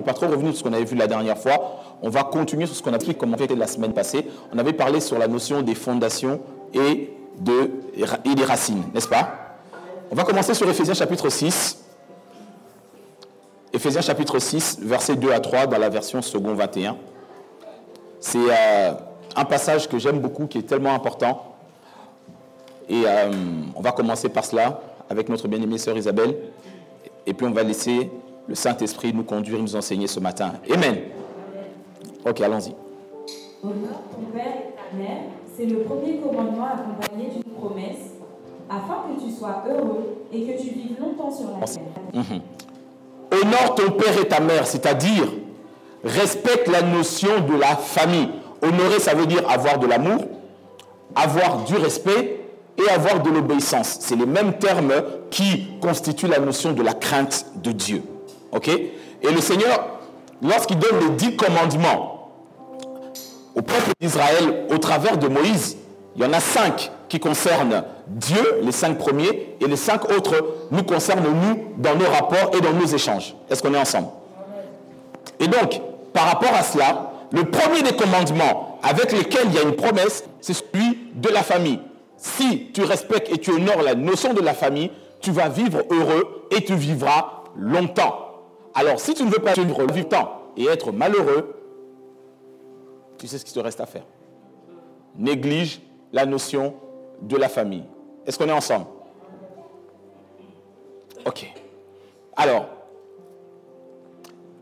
ne vais pas trop revenir sur ce qu'on avait vu la dernière fois. On va continuer sur ce qu'on a vu comme on fait la semaine passée. On avait parlé sur la notion des fondations et des racines, n'est-ce pas? On va commencer sur Éphésiens chapitre 6. Éphésiens chapitre 6, versets 2 à 3 dans la version second 21. C'est un passage que j'aime beaucoup, qui est tellement important. Et on va commencer par cela avec notre bien-aimée sœur Isabelle. Et puis on va laisser le Saint-Esprit nous conduire, nous enseigner ce matin. Amen. Ok, allons-y. Honore ton père et ta mère, c'est le premier commandement accompagné d'une promesse, afin que tu sois heureux et que tu vives longtemps sur la terre. Honore ton père et ta mère, c'est-à-dire respecte la notion de la famille. Honorer, ça veut dire avoir de l'amour, avoir du respect et avoir de l'obéissance. C'est les mêmes termes qui constituent la notion de la crainte de Dieu. Ok? Et le Seigneur, lorsqu'il donne les 10 commandements au peuple d'Israël au travers de Moïse, il y en a 5 qui concernent Dieu, les 5 premiers, et les 5 autres nous concernent nous dans nos rapports et dans nos échanges. Est-ce qu'on est ensemble? Et donc, par rapport à cela, le premier des commandements avec lesquels il y a une promesse, c'est celui de la famille. Si tu respectes et tu honores la notion de la famille, tu vas vivre heureux et tu vivras longtemps. Alors, si tu ne veux pas vivre longtemps et être malheureux, tu sais ce qu'il te reste à faire. Néglige la notion de la famille. Est-ce qu'on est ensemble? Ok. Alors,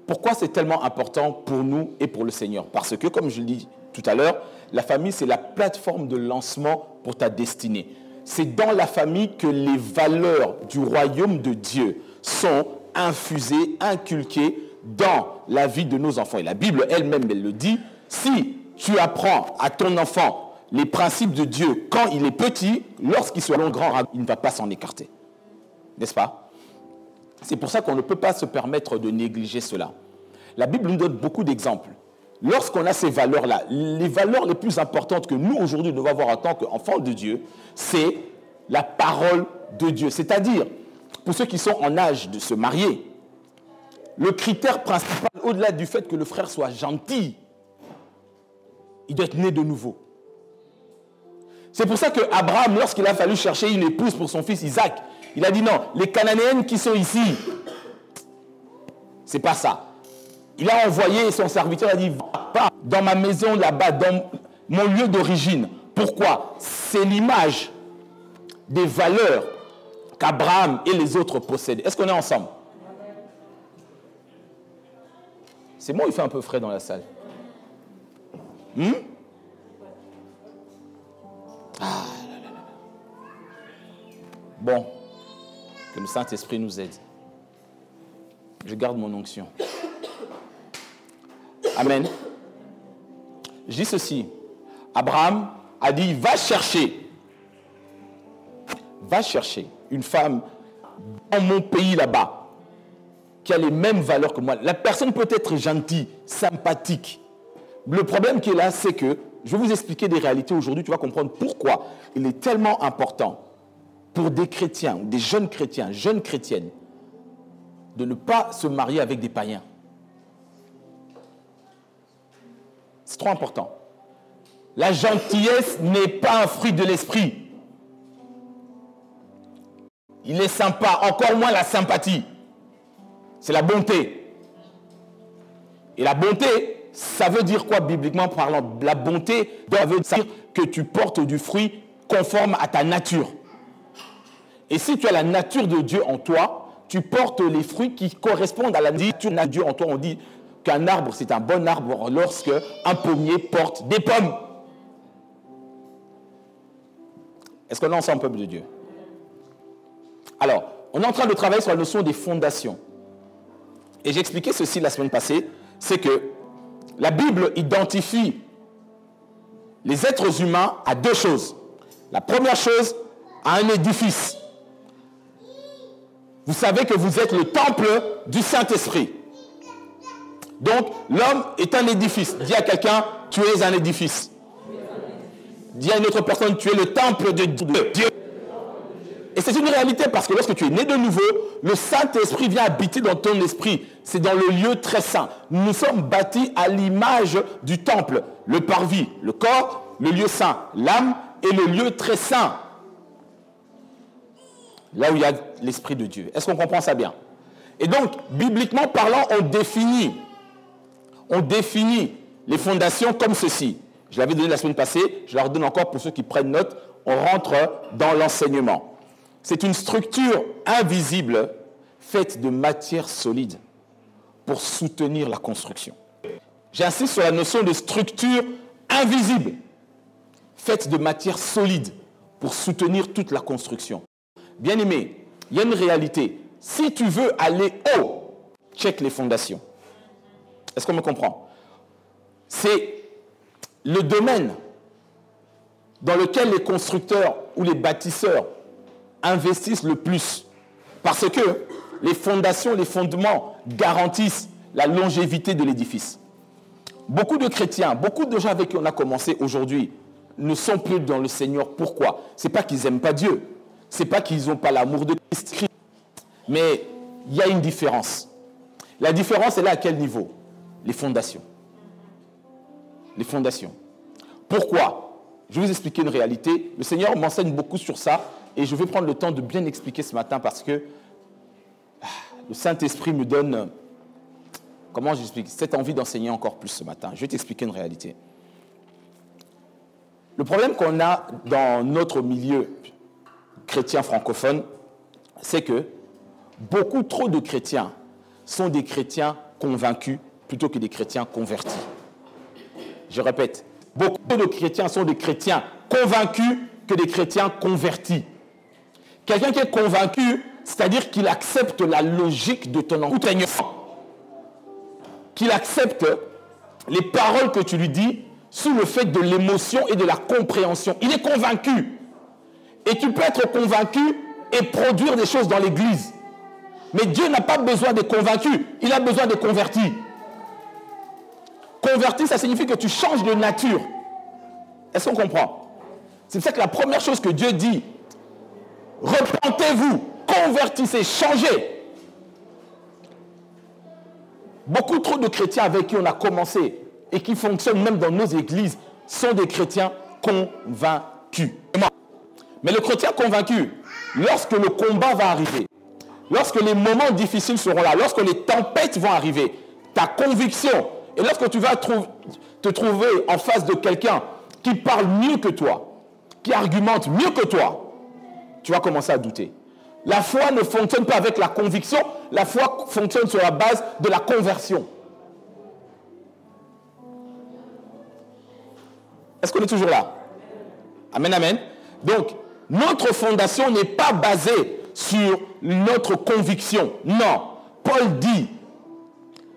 pourquoi c'est tellement important pour nous et pour le Seigneur? Parce que, comme je le dis tout à l'heure, la famille, c'est la plateforme de lancement pour ta destinée. C'est dans la famille que les valeurs du royaume de Dieu sont infusées, inculquées dans la vie de nos enfants. Et la Bible elle-même, elle le dit, si tu apprends à ton enfant les principes de Dieu quand il est petit, lorsqu'il sera grand, il ne va pas s'en écarter. N'est-ce pas? C'est pour ça qu'on ne peut pas se permettre de négliger cela. La Bible nous donne beaucoup d'exemples. Lorsqu'on a ces valeurs-là, les valeurs les plus importantes que nous, aujourd'hui, devons avoir en tant qu'enfants de Dieu, c'est la parole de Dieu. C'est-à-dire, pour ceux qui sont en âge de se marier, le critère principal, au-delà du fait que le frère soit gentil, il doit être né de nouveau. C'est pour ça qu'Abraham, lorsqu'il a fallu chercher une épouse pour son fils Isaac, il a dit non, les Cananéennes qui sont ici, c'est pas ça. Il a envoyé son serviteur, il a dit, va pas dans ma maison là-bas, dans mon lieu d'origine. Pourquoi? C'est l'image des valeurs qu'Abraham et les autres possèdent. Est-ce qu'on est ensemble? C'est moi, il fait un peu frais dans la salle. Bon, que le Saint-Esprit nous aide. Je garde mon onction. Amen. Je dis ceci. Abraham a dit, va chercher une femme dans mon pays là-bas qui a les mêmes valeurs que moi. La personne peut être gentille, sympathique. Le problème qui est là, c'est que, je vais vous expliquer des réalités aujourd'hui, tu vas comprendre pourquoi il est tellement important pour des chrétiens, des jeunes chrétiens, jeunes chrétiennes, de ne pas se marier avec des païens. C'est trop important. La gentillesse n'est pas un fruit de l'esprit. Il est sympa, encore moins la sympathie. C'est la bonté. Et la bonté, ça veut dire quoi bibliquement parlant? La bonté doit dire que tu portes du fruit conforme à ta nature. Et si tu as la nature de Dieu en toi, tu portes les fruits qui correspondent à la nature de Dieu en toi. On dit qu'un arbre, c'est un bon arbre lorsque un pommier porte des pommes. Est-ce qu'on est ensemble, peuple de Dieu? Alors, on est en train de travailler sur la notion des fondations. Et j'ai expliqué ceci la semaine passée, c'est que la Bible identifie les êtres humains à 2 choses. La première chose, à un édifice. Vous savez que vous êtes le temple du Saint-Esprit. Donc, l'homme est un édifice. Dis à quelqu'un, tu es un édifice. Dis à une autre personne, tu es le temple de Dieu. Et c'est une réalité parce que lorsque tu es né de nouveau, le Saint-Esprit vient habiter dans ton esprit. C'est dans le lieu très saint. Nous sommes bâtis à l'image du temple. Le parvis, le corps, le lieu saint, l'âme et le lieu très saint. Là où il y a l'Esprit de Dieu. Est-ce qu'on comprend ça bien? Et donc, bibliquement parlant, on définit les fondations comme ceci. Je l'avais donné la semaine passée, je la redonne encore pour ceux qui prennent note. On rentre dans l'enseignement. C'est une structure invisible faite de matière solide pour soutenir la construction. J'insiste sur la notion de structure invisible faite de matière solide pour soutenir toute la construction. Bien aimé, il y a une réalité. Si tu veux aller haut, check les fondations. Est-ce qu'on me comprend? C'est le domaine dans lequel les constructeurs ou les bâtisseurs investissent le plus. Parce que les fondations, les fondements garantissent la longévité de l'édifice. Beaucoup de chrétiens, beaucoup de gens avec qui on a commencé aujourd'hui ne sont plus dans le Seigneur. Pourquoi? Ce n'est pas qu'ils n'aiment pas Dieu. Ce n'est pas qu'ils n'ont pas l'amour de Christ. Mais il y a une différence. La différence est là à quel niveau? Les fondations. Les fondations. Pourquoi? Je vais vous expliquer une réalité. Le Seigneur m'enseigne beaucoup sur ça et je vais prendre le temps de bien expliquer ce matin parce que le Saint-Esprit me donne, comment j'explique, cette envie d'enseigner encore plus ce matin. Je vais t'expliquer une réalité. Le problème qu'on a dans notre milieu chrétien francophone, c'est que beaucoup trop de chrétiens sont des chrétiens convaincus plutôt que des chrétiens convertis. Je répète, beaucoup de chrétiens sont des chrétiens convaincus que des chrétiens convertis. Quelqu'un qui est convaincu, c'est-à-dire qu'il accepte la logique de ton enseignement, qu'il accepte les paroles que tu lui dis sous le fait de l'émotion et de la compréhension. Il est convaincu. Et tu peux être convaincu et produire des choses dans l'église. Mais Dieu n'a pas besoin des convaincus, il a besoin des convertis. Converti, ça signifie que tu changes de nature. Est-ce qu'on comprend? C'est pour ça que la première chose que Dieu dit, repentez-vous, convertissez, changez. Beaucoup trop de chrétiens avec qui on a commencé et qui fonctionnent même dans nos églises sont des chrétiens convaincus. Mais le chrétien convaincu, lorsque le combat va arriver, lorsque les moments difficiles seront là, lorsque les tempêtes vont arriver, ta conviction, et lorsque tu vas te trouver en face de quelqu'un qui parle mieux que toi, qui argumente mieux que toi, tu vas commencer à douter. La foi ne fonctionne pas avec la conviction, la foi fonctionne sur la base de la conversion. Est-ce qu'on est toujours là? Amen, amen. Donc, notre fondation n'est pas basée sur notre conviction. Non. Paul dit,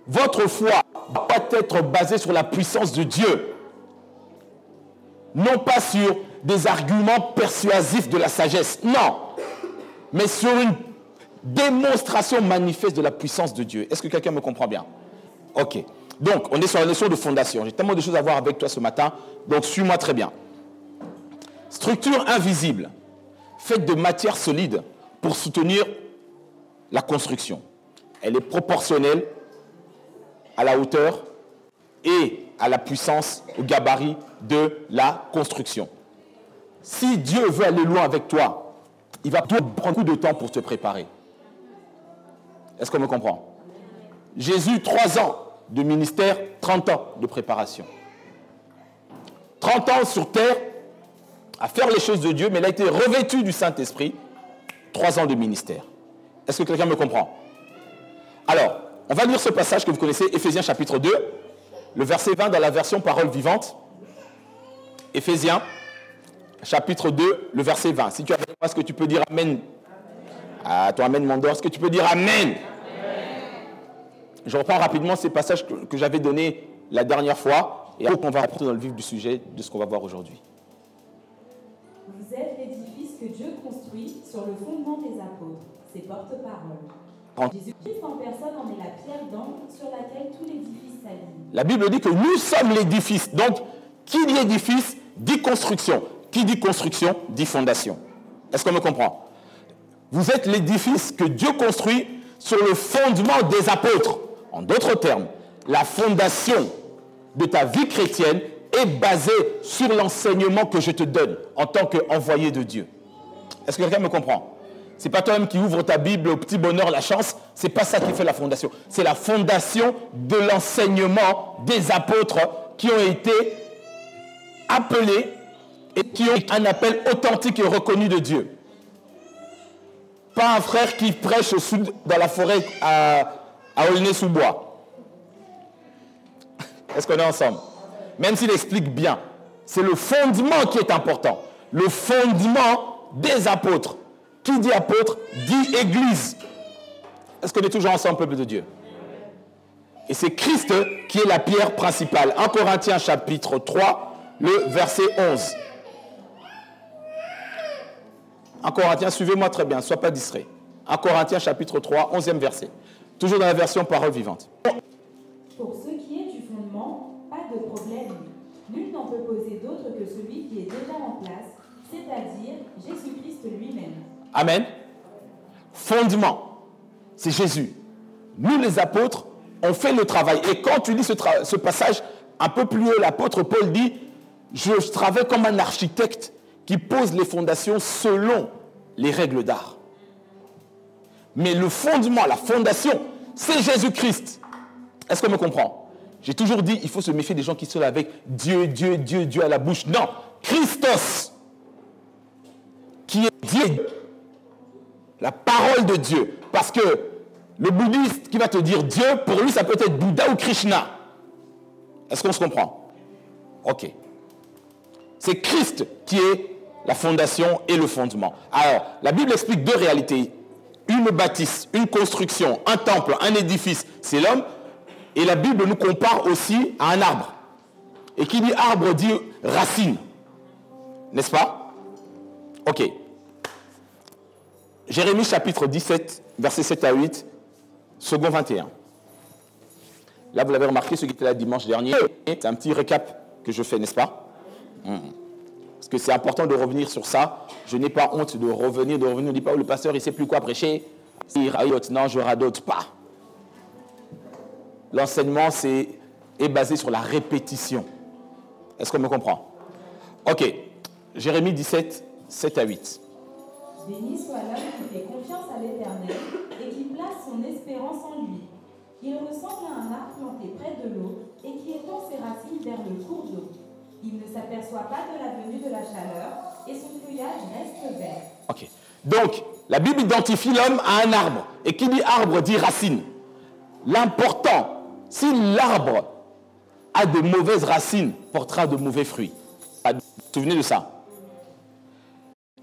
votre foi doit être basée sur la puissance de Dieu. Non pas sur des arguments persuasifs de la sagesse. Non. Mais sur une démonstration manifeste de la puissance de Dieu. Est-ce que quelqu'un me comprend bien? Ok. Donc, on est sur la notion de fondation. J'ai tellement de choses à voir avec toi ce matin. Donc, suis-moi très bien. Structure invisible, faite de matière solide pour soutenir la construction. Elle est proportionnelle à la hauteur et à la puissance, au gabarit de la construction. Si Dieu veut aller loin avec toi, il va prendre beaucoup de temps pour te préparer. Est-ce qu'on me comprend? Jésus, 3 ans de ministère, 30 ans de préparation. 30 ans sur terre, à faire les choses de Dieu, mais il a été revêtu du Saint-Esprit, 3 ans de ministère. Est-ce que quelqu'un me comprend? Alors, on va lire ce passage que vous connaissez, Éphésiens chapitre 2, le verset 20 dans la version parole vivante. Éphésiens chapitre 2, le verset 20. Si tu as avec moi, est-ce que tu peux dire Amen? Ah, toi, Amen, mon dor, est-ce que tu peux dire Amen? Amen. Je reprends rapidement ces passages que j'avais donnés la dernière fois, et après on va rentrer dans le vif du sujet de ce qu'on va voir aujourd'hui. Vous êtes l'édifice que Dieu construit sur le fondement des apôtres, ses porte-paroles. Jésus-Christ en personne en est la pierre d'angle sur laquelle tout l'édifice s'aligne. La Bible dit que nous sommes l'édifice. Donc, qui dit édifice, dit construction. Qui dit construction, dit fondation. Est-ce qu'on me comprend? Vous êtes l'édifice que Dieu construit sur le fondement des apôtres. En d'autres termes, la fondation de ta vie chrétienne est basée sur l'enseignement que je te donne en tant qu'envoyé de Dieu. Est-ce que quelqu'un me comprend? Ce n'est pas toi-même qui ouvre ta Bible au petit bonheur, la chance. Ce n'est pas ça qui fait la fondation. C'est la fondation de l'enseignement des apôtres qui ont été appelés et qui ont un appel authentique et reconnu de Dieu. Pas un frère qui prêche au sud, dans la forêt à Aulnay-sous-Bois. Est-ce qu'on est ensemble? Même s'il explique bien, c'est le fondement qui est important. Le fondement des apôtres. Qui dit apôtre, dit église. Est-ce qu'on est toujours ensemble, peuple de Dieu? Et c'est Christ qui est la pierre principale. 1 Corinthiens chapitre 3, le verset 11. 1 Corinthiens, suivez-moi très bien, ne sois pas distrait. 1 Corinthiens chapitre 3, 11e verset. Toujours dans la version parole vivante. Pour ce qui est du fondement, pas de problème. Nul n'en peut poser d'autre que celui qui est déjà en place, c'est-à-dire Jésus-Christ lui-même. Amen. Fondement, c'est Jésus. Nous les apôtres, on fait le travail. Et quand tu lis ce passage, un peu plus haut, l'apôtre Paul dit, je travaille comme un architecte qui pose les fondations selon les règles d'art. Mais le fondement, la fondation, c'est Jésus-Christ. Est-ce qu'on me comprend? J'ai toujours dit, il faut se méfier des gens qui sont avec Dieu, Dieu, Dieu, Dieu à la bouche. Non, Christos, qui est Dieu, la parole de Dieu. Parce que le bouddhiste qui va te dire Dieu, pour lui, ça peut être Bouddha ou Krishna. Est-ce qu'on se comprend? Ok. C'est Christ qui est la fondation et le fondement. Alors, la Bible explique deux réalités. Une bâtisse, une construction, un temple, un édifice, c'est l'homme. Et la Bible nous compare aussi à un arbre. Et qui dit arbre dit racine. N'est-ce pas? Ok. Jérémie chapitre 17, versets 7 à 8, second 21. Là, vous l'avez remarqué, ceux qui étaient là dimanche dernier, c'est un petit récap que je fais, n'est-ce pas? Parce que c'est important de revenir sur ça. Je n'ai pas honte de revenir. On ne dit pas, oh, le pasteur, il ne sait plus quoi prêcher. Non, je radote pas. L'enseignement est basé sur la répétition. Est-ce qu'on me comprend? Ok. Jérémie 17, 7 à 8. Béni soit l'homme qui fait confiance à l'Éternel et qui place son espérance en lui. Il ressemble à un arbre planté près de l'eau et qui étend ses racines vers le cours d'eau. Il ne s'aperçoit pas de la venue de la chaleur et son feuillage reste vert. Ok. Donc, la Bible identifie l'homme à un arbre. Et qui dit arbre dit racine. L'important, si l'arbre a de mauvaises racines, portera de mauvais fruits. Vous vous souvenez de ça?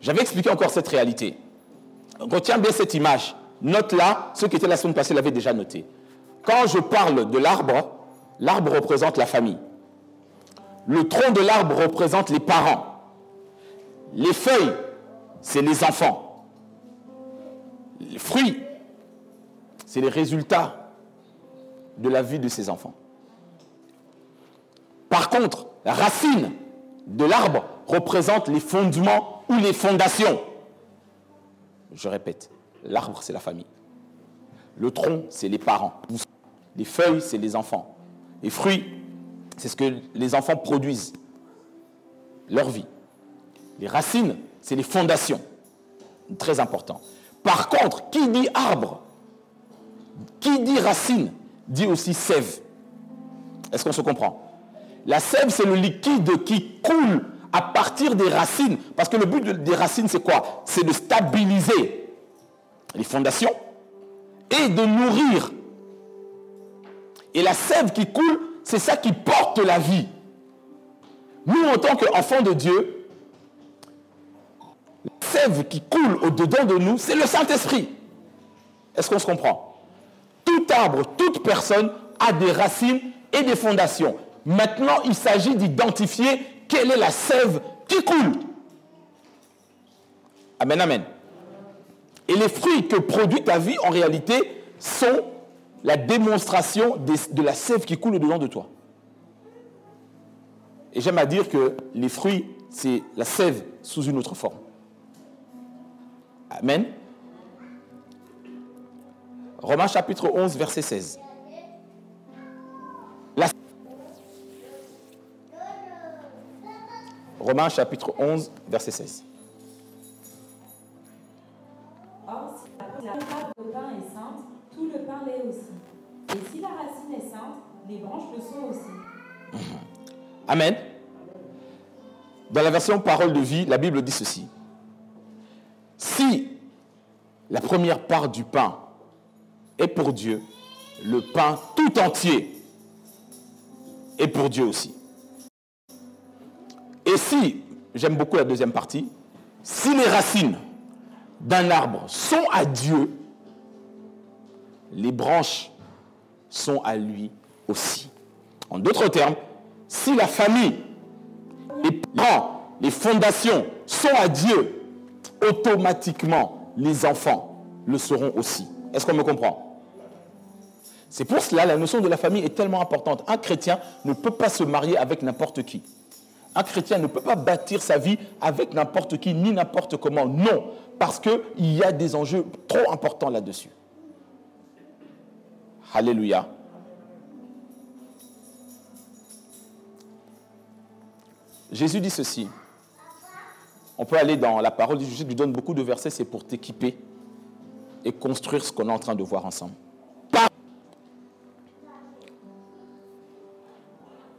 J'avais expliqué encore cette réalité. Retiens bien cette image. Note-la, ceux qui étaient la semaine passée l'avaient déjà noté. Quand je parle de l'arbre, l'arbre représente la famille. Le tronc de l'arbre représente les parents. Les feuilles, c'est les enfants. Les fruits, c'est les résultats de la vie de ces enfants. Par contre, la racine de l'arbre représente les fondements ou les fondations. Je répète, l'arbre, c'est la famille. Le tronc, c'est les parents. Les feuilles, c'est les enfants. Les fruits, c'est ce que les enfants produisent, leur vie. Les racines, c'est les fondations. Très important. Par contre, qui dit arbre, qui dit racine, dit aussi sève. Est-ce qu'on se comprend? La sève, c'est le liquide qui coule à partir des racines. Parce que le but des racines, c'est quoi? C'est de stabiliser les fondations et de nourrir. Et la sève qui coule, c'est ça qui porte la vie. Nous, en tant qu'enfants de Dieu, la sève qui coule au-dedans de nous, c'est le Saint-Esprit. Est-ce qu'on se comprend? Tout arbre, toute personne a des racines et des fondations. Maintenant, il s'agit d'identifier quelle est la sève qui coule. Amen, amen. Et les fruits que produit ta vie, en réalité, sont la démonstration de la sève qui coule au-dedans de toi. Et j'aime à dire que les fruits, c'est la sève sous une autre forme. Amen. Romains chapitre 11, verset 16. Romains chapitre 11, verset 16. Or, si la part de pain est sainte, tout le pain l'est aussi. Et si la racine est sainte, les branches le sont aussi. Amen. Dans la version Parole de vie, la Bible dit ceci. Si la première part du pain est pour Dieu, le pain tout entier est pour Dieu aussi. Et si, j'aime beaucoup la deuxième partie, si les racines d'un arbre sont à Dieu, les branches sont à lui aussi. En d'autres termes, si la famille, les parents, les fondations sont à Dieu, automatiquement, les enfants le seront aussi. Est-ce qu'on me comprend? C'est pour cela la notion de la famille est tellement importante. Un chrétien ne peut pas se marier avec n'importe qui. Un chrétien ne peut pas bâtir sa vie avec n'importe qui, ni n'importe comment. Non, parce qu'il y a des enjeux trop importants là-dessus. Alléluia. Jésus dit ceci. On peut aller dans la parole de Jésus, lui donne beaucoup de versets, c'est pour t'équiper et construire ce qu'on est en train de voir ensemble.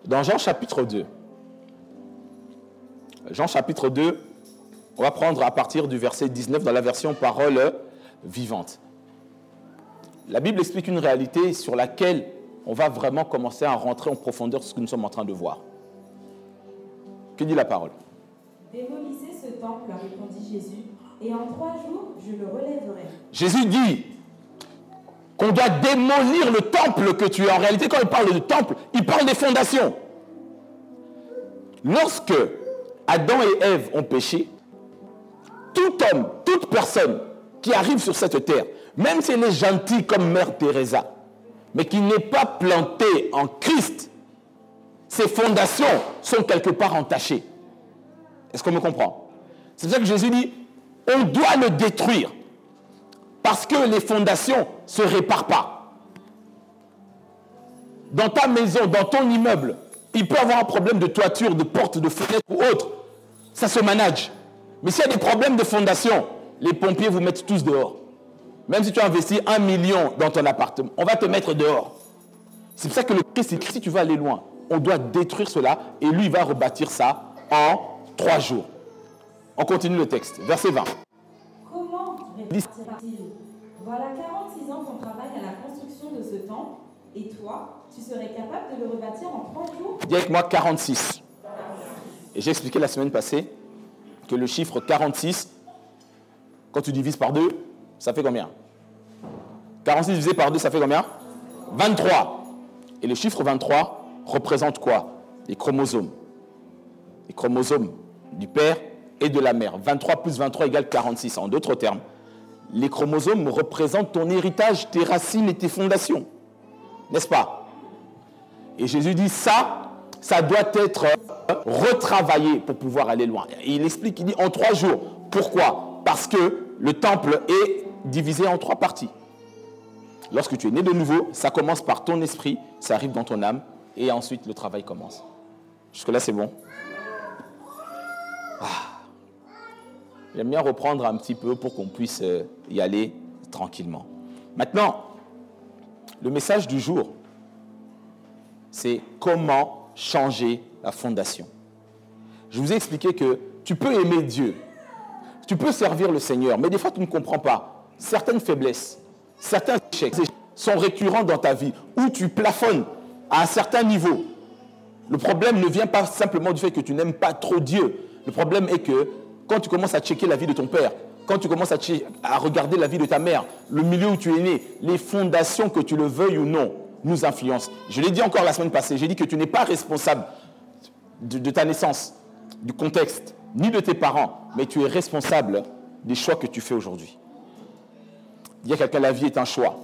Dans Jean chapitre 2, Jean chapitre 2, on va prendre à partir du verset 19 dans la version Parole vivante. La Bible explique une réalité sur laquelle on va vraiment commencer à rentrer en profondeur sur ce que nous sommes en train de voir. Que dit la parole? Démolissez ce temple, répondit Jésus, et en 3 jours, je le relèverai. Jésus dit qu'on doit démolir le temple que tu es. En réalité, quand il parle de temple, il parle des fondations. Lorsque Adam et Ève ont péché, tout homme, toute personne qui arrive sur cette terre, même si elle est gentille comme Mère Teresa, mais qui n'est pas plantée en Christ, ses fondations sont quelque part entachées. Est-ce qu'on me comprend? C'est pour ça que Jésus dit, on doit le détruire, parce que les fondations ne se réparent pas. Dans ta maison, dans ton immeuble, il peut y avoir un problème de toiture, de porte, de fenêtre ou autre. Ça se manage. Mais s'il y a des problèmes de fondation, les pompiers vous mettent tous dehors. Même si tu as investi 1 million dans ton appartement, on va te mettre dehors. C'est pour ça que le Christ, si tu veux aller loin, on doit détruire cela et lui, il va rebâtir ça en 3 jours. On continue le texte. Verset 20. Comment répartira-t-il? Voilà 46 ans qu'on travaille à la construction de ce temple, et toi, tu serais capable de le rebâtir en 3 jours? Dis avec moi 46. Et j'ai expliqué la semaine passée que le chiffre 46, quand tu divises par 2, ça fait combien? 46 divisé par 2, ça fait combien? 23. Et le chiffre 23 représente quoi? Les chromosomes. Les chromosomes du père et de la mère. 23 plus 23 égale 46. En d'autres termes, les chromosomes représentent ton héritage, tes racines et tes fondations. N'est-ce pas? Et Jésus dit ça doit être retravaillé pour pouvoir aller loin. Et il explique, il dit en 3 jours. Pourquoi? Parce que le temple est divisé en 3 parties. Lorsque tu es né de nouveau, ça commence par ton esprit, ça arrive dans ton âme, et ensuite le travail commence. Jusque-là, c'est bon? J'aime bien reprendre un petit peu pour qu'on puisse y aller tranquillement. Maintenant, le message du jour, c'est comment changer la fondation. Je vous ai expliqué que tu peux aimer Dieu, tu peux servir le Seigneur, mais des fois tu ne comprends pas. Certaines faiblesses, certains échecs sont récurrents dans ta vie, où tu plafonnes à un certain niveau. Le problème ne vient pas simplement du fait que tu n'aimes pas trop Dieu. Le problème est que quand tu commences à checker la vie de ton père, quand tu commences à regarder la vie de ta mère, le milieu où tu es né, les fondations, que tu le veuilles ou non, nous influencent. Je l'ai dit encore la semaine passée, j'ai dit que tu n'es pas responsable de ta naissance, du contexte, ni de tes parents, mais tu es responsable des choix que tu fais aujourd'hui. Dis à quelqu'un, la vie est un choix.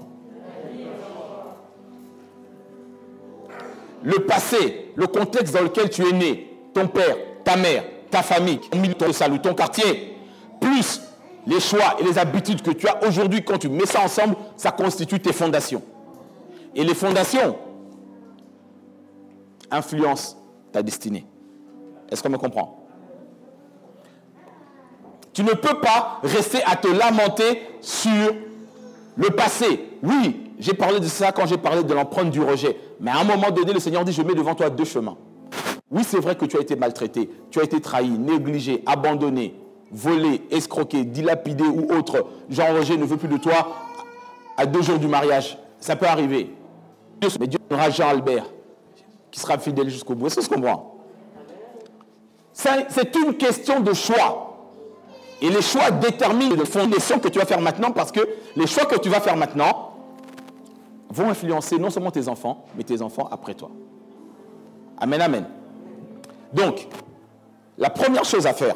Le passé, le contexte dans lequel tu es né, ton père, ta mère, ta famille, ton salut, ton quartier, plus les choix et les habitudes que tu as aujourd'hui, quand tu mets ça ensemble, ça constitue tes fondations. Et les fondations influencent ta destinée. Est-ce qu'on me comprend? Tu ne peux pas rester à te lamenter sur le passé. Oui, j'ai parlé de ça quand j'ai parlé de l'empreinte du rejet. Mais à un moment donné, le Seigneur dit, je mets devant toi 2 chemins. Oui, c'est vrai que tu as été maltraité, tu as été trahi, négligé, abandonné, volé, escroqué, dilapidé ou autre. Jean-Roger ne veut plus de toi à 2 jours du mariage. Ça peut arriver. Mais Dieu donnera Jean-Albert qui sera fidèle jusqu'au bout. Est-ce que tu comprends? C'est une question de choix. Et les choix déterminent les fondations que tu vas faire maintenant, parce que les choix que tu vas faire maintenant vont influencer non seulement tes enfants, mais tes enfants après toi. Amen, amen. Donc, la première chose à faire,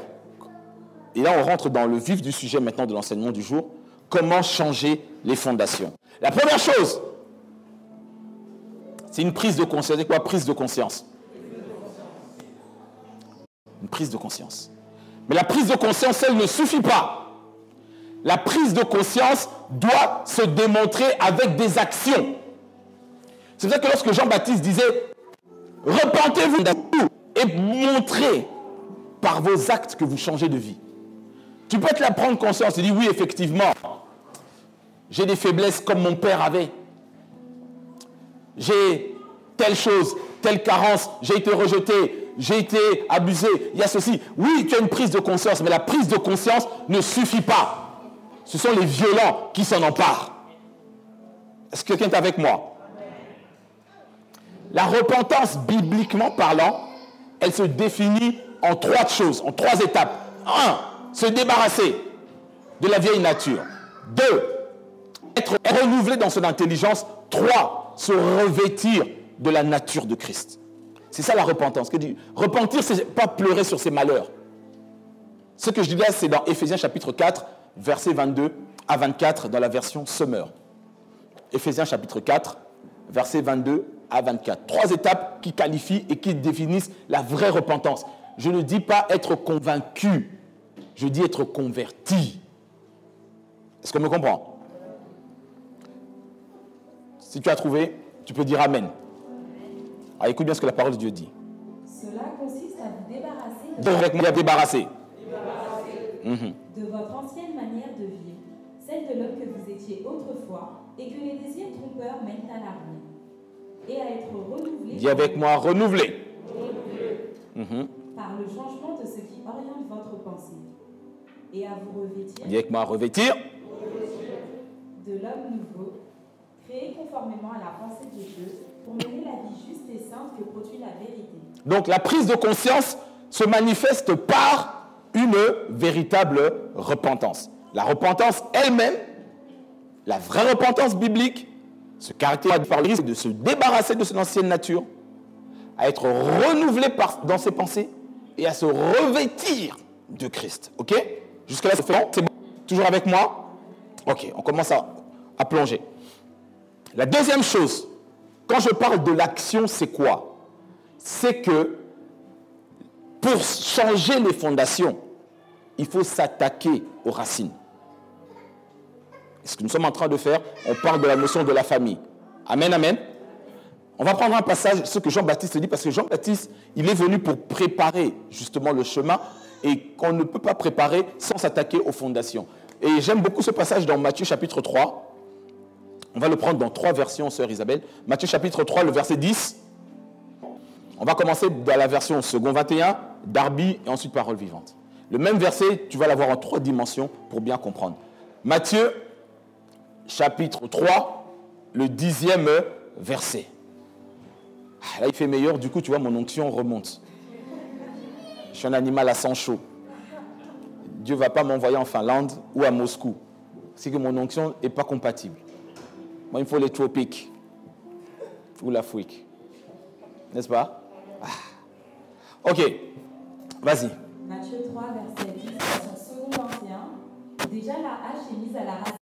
et là on rentre dans le vif du sujet maintenant de l'enseignement du jour, comment changer les fondations. La première chose, c'est une prise de conscience. C'est quoi, prise de conscience? Une prise de conscience. Mais la prise de conscience, elle ne suffit pas. La prise de conscience doit se démontrer avec des actions. C'est pour ça que lorsque Jean-Baptiste disait « Repentez-vous et montrez par vos actes que vous changez de vie ». Tu peux te la prendre conscience et dire « Oui, effectivement, j'ai des faiblesses comme mon père avait. J'ai telle chose, telle carence, j'ai été rejeté, j'ai été abusé, il y a ceci. » Oui, tu as une prise de conscience, mais la prise de conscience ne suffit pas. Ce sont les violents qui s'en emparent. Est-ce que quelqu'un est avec moi? La repentance, bibliquement parlant, elle se définit en 3 choses, en 3 étapes. 1, se débarrasser de la vieille nature. 2, être renouvelé dans son intelligence. 3, se revêtir de la nature de Christ. C'est ça la repentance. Repentir, ce n'est pas pleurer sur ses malheurs. Ce que je dis là, c'est dans Éphésiens chapitre 4, versets 22 à 24, dans la version Summer. Éphésiens chapitre 4, versets 22 à 24. 3 étapes qui qualifient et qui définissent la vraie repentance. Je ne dis pas être convaincu, je dis être converti. Est-ce qu'on me comprend? Si tu as trouvé, tu peux dire Amen. Alors, écoute bien ce que la parole de Dieu dit. Cela consiste à vous débarrasser de votre ancienne manière de vivre, celle de l'homme que vous étiez autrefois, et que les désirs trompeurs mènent à la ruine, et à être renouvelé. Dis avec moi, renouvelé. Par le changement de ce qui oriente votre pensée, et à vous revêtir. Dis avec moi, revêtir. De l'homme nouveau, créé conformément à la pensée de Dieu, pour mener la vie juste et sainte que produit la vérité. Donc la prise de conscience se manifeste par une véritable repentance. La repentance elle-même, la vraie repentance biblique, se caractérise par le risque de se débarrasser de son ancienne nature, à être renouvelé dans ses pensées et à se revêtir de Christ. Ok? Jusque-là, c'est bon? C'est bon? Toujours avec moi? Ok, on commence à plonger. La deuxième chose, quand je parle de l'action, c'est quoi? C'est que pour changer les fondations, il faut s'attaquer aux racines. Ce que nous sommes en train de faire, on parle de la notion de la famille. Amen, amen. On va prendre un passage, ce que Jean-Baptiste dit, parce que Jean-Baptiste, il est venu pour préparer justement le chemin et qu'on ne peut pas préparer sans s'attaquer aux fondations. Et j'aime beaucoup ce passage dans Matthieu chapitre 3. On va le prendre dans 3 versions, sœur Isabelle. Matthieu chapitre 3, le verset 10. On va commencer dans la version second 21, Darby et ensuite parole vivante. Le même verset, tu vas l'avoir en 3 dimensions pour bien comprendre. Matthieu chapitre 3, le 10e verset. Là, il fait meilleur, du coup, tu vois, mon onction remonte. Je suis un animal à sang chaud. Dieu ne va pas m'envoyer en Finlande ou à Moscou. C'est que mon onction n'est pas compatible. Moi, il me faut les tropiques ou l'Afrique. N'est-ce pas? Ok, vas-y. Matthieu 3, verset 10, version second 21. Déjà, la hache est mise à la racine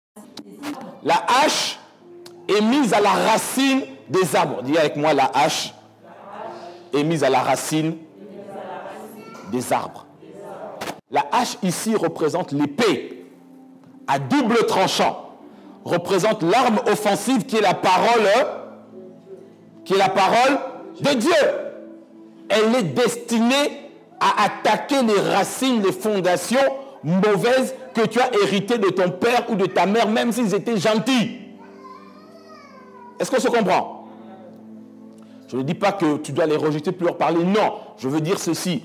des arbres. La hache est mise à la racine des arbres. Dis avec moi, la hache est mise à la racine des arbres. La hache ici représente l'épée. à double tranchant représente l'arme offensive qui est la parole de Dieu. Elle est destinée à attaquer les racines, les fondations mauvaises que tu as héritées de ton père ou de ta mère, même s'ils étaient gentils. Est-ce qu'on se comprend? Je ne dis pas que tu dois les rejeter pour leur parler. Non, je veux dire ceci.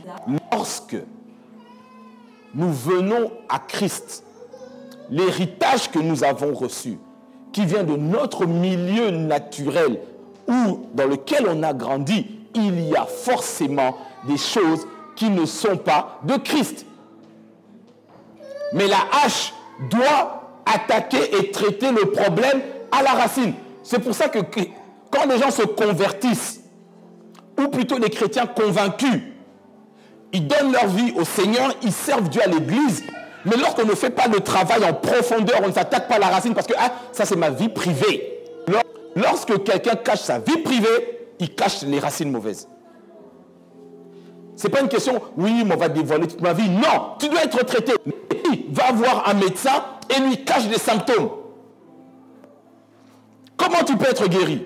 Lorsque nous venons à Christ, l'héritage que nous avons reçu, qui vient de notre milieu naturel ou dans lequel on a grandi, il y a forcément des choses qui ne sont pas de Christ. Mais la hache doit attaquer et traiter le problème à la racine. C'est pour ça que quand les gens se convertissent, ou plutôt les chrétiens convaincus, ils donnent leur vie au Seigneur, ils servent Dieu à l'église, mais lorsqu'on ne fait pas le travail en profondeur, on ne s'attaque pas à la racine parce que ça c'est ma vie privée. Lorsque quelqu'un cache sa vie privée, il cache les racines mauvaises. Ce n'est pas une question, oui, mais on va dévoiler toute ma vie. Non, tu dois être traité. Va voir un médecin et lui cache des symptômes. Comment tu peux être guéri?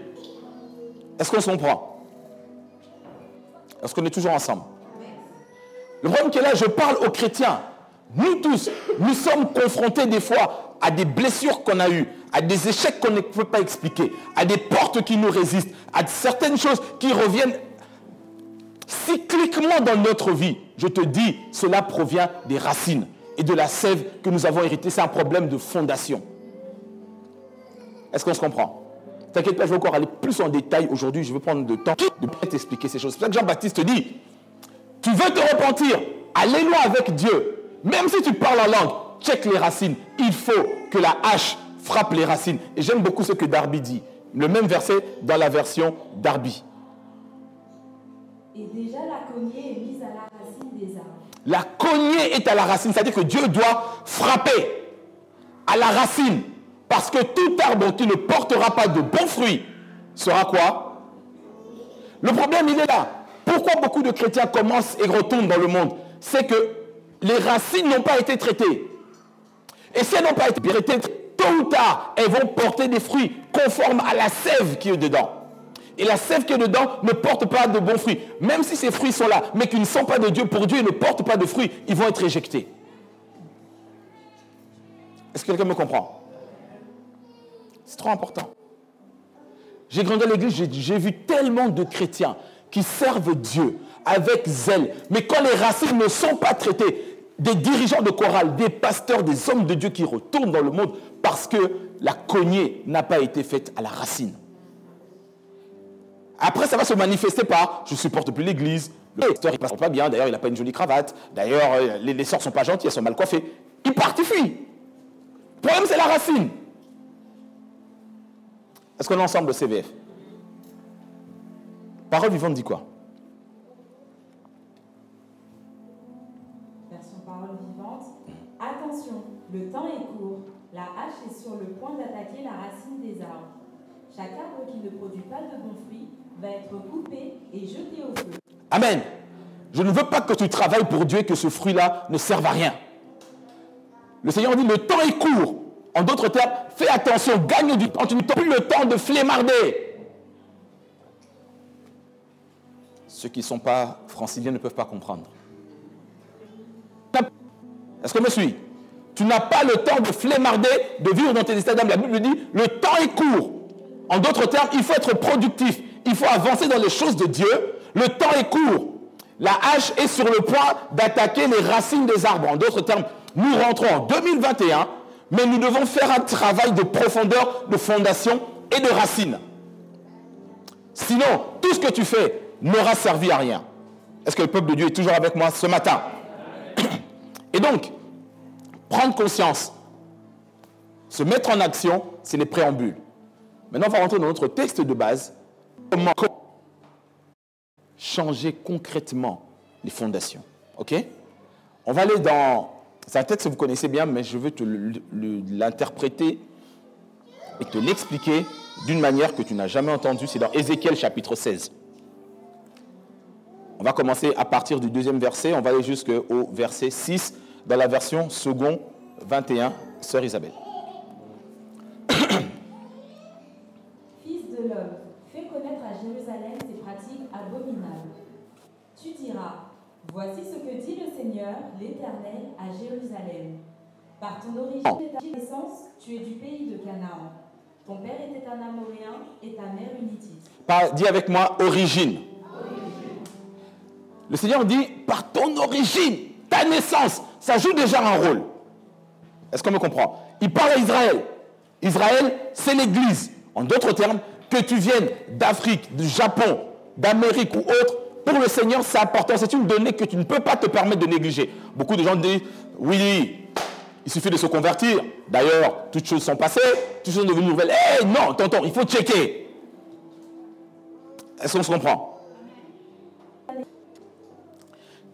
Est-ce qu'on se comprend? Est-ce qu'on est toujours ensemble? Le problème qui est là, je parle aux chrétiens. Nous tous, nous sommes confrontés des fois à des blessures qu'on a eues, à des échecs qu'on ne peut pas expliquer, à des portes qui nous résistent, à certaines choses qui reviennent cycliquement dans notre vie. Je te dis, cela provient des racines et de la sève que nous avons héritée. C'est un problème de fondation. Est-ce qu'on se comprend? T'inquiète pas, je vais encore aller plus en détail aujourd'hui. Je vais prendre le temps de bien t'expliquer ces choses. C'est pour ça que Jean-Baptiste dit, tu veux te repentir, allez loin avec Dieu. Même si tu parles en langue, check les racines. Il faut que la hache frappe les racines. Et j'aime beaucoup ce que Darby dit. Le même verset dans la version Darby. Et déjà la cognée est mise à la racine des arbres. La cognée est à la racine, c'est-à-dire que Dieu doit frapper à la racine. Parce que tout arbre qui ne portera pas de bons fruits sera quoi? Le problème, il est là. Pourquoi beaucoup de chrétiens commencent et retournent dans le monde? C'est que les racines n'ont pas été traitées. Et si elles n'ont pas été traitées, tôt ou tard, elles vont porter des fruits conformes à la sève qui est dedans. Et la sève qui est dedans ne porte pas de bons fruits. Même si ces fruits sont là, mais qu'ils ne sont pas de Dieu, pour Dieu, ils ne portent pas de fruits, ils vont être éjectés. Est-ce que quelqu'un me comprend? C'est trop important. J'ai grandi à l'église, j'ai vu tellement de chrétiens qui servent Dieu avec zèle. Mais quand les racines ne sont pas traitées, des dirigeants de chorale, des pasteurs, des hommes de Dieu qui retournent dans le monde parce que la cognée n'a pas été faite à la racine. Après, ça va se manifester par « je ne supporte plus l'église », le pasteur ne passe pas bien, d'ailleurs il n'a pas une jolie cravate, d'ailleurs les sœurs ne sont pas gentilles, elles sont mal coiffées. Ils partent, ils fuient. Le problème, c'est la racine. Est-ce qu'on est ensemble au CVF? Parole vivante dit quoi? Version parole vivante. Attention, le temps est court. La hache est sur le point d'attaquer la racine des arbres. Chaque arbre qui ne produit pas de bons fruits va être coupé et jeté au feu. Amen. Je ne veux pas que tu travailles pour Dieu et que ce fruit-là ne serve à rien. Le Seigneur dit, le temps est court. En d'autres termes, fais attention, gagne du temps. Tu n'as plus le temps de flémarder. Ceux qui ne sont pas franciliens ne peuvent pas comprendre. Est-ce que je me suis? Tu n'as pas le temps de flémarder, de vivre dans tes états d'âme. La Bible dit, le temps est court. En d'autres termes, il faut être productif. Il faut avancer dans les choses de Dieu. Le temps est court. La hache est sur le point d'attaquer les racines des arbres. En d'autres termes, nous rentrons en 2021, mais nous devons faire un travail de profondeur, de fondation et de racines. Sinon, tout ce que tu fais n'aura servi à rien. Est-ce que le peuple de Dieu est toujours avec moi ce matin? Et donc, prendre conscience, se mettre en action, c'est les préambules. Maintenant, on va rentrer dans notre texte de base. Comment changer concrètement les fondations. Ok? On va aller dans... C'est un texte que vous connaissez bien, mais je veux te l'interpréter et te l'expliquer d'une manière que tu n'as jamais entendue. C'est dans Ézéchiel chapitre 16. On va commencer à partir du 2e verset. On va aller jusqu'au verset 6 dans la version second 21, sœur Isabelle. Fils de l'homme, fais connaître à Jérusalem ses pratiques abominables. Tu diras, voici ce que dit le Seigneur, l'Éternel, à Jérusalem. Par ton origine et ta naissance, tu es du pays de Canaan. Ton père était un Amoréen et ta mère une Hittite. Dis avec moi, origine. Le Seigneur dit, par ton origine, ta naissance, ça joue déjà un rôle. Est-ce qu'on me comprend? Il parle à Israël. Israël, c'est l'Église. En d'autres termes, que tu viennes d'Afrique, du Japon, d'Amérique ou autre, pour le Seigneur, c'est important. C'est une donnée que tu ne peux pas te permettre de négliger. Beaucoup de gens disent, oui, il suffit de se convertir. D'ailleurs, toutes choses sont passées, toutes choses sont devenues nouvelles. Eh non, tonton, il faut checker. Est-ce qu'on se comprend?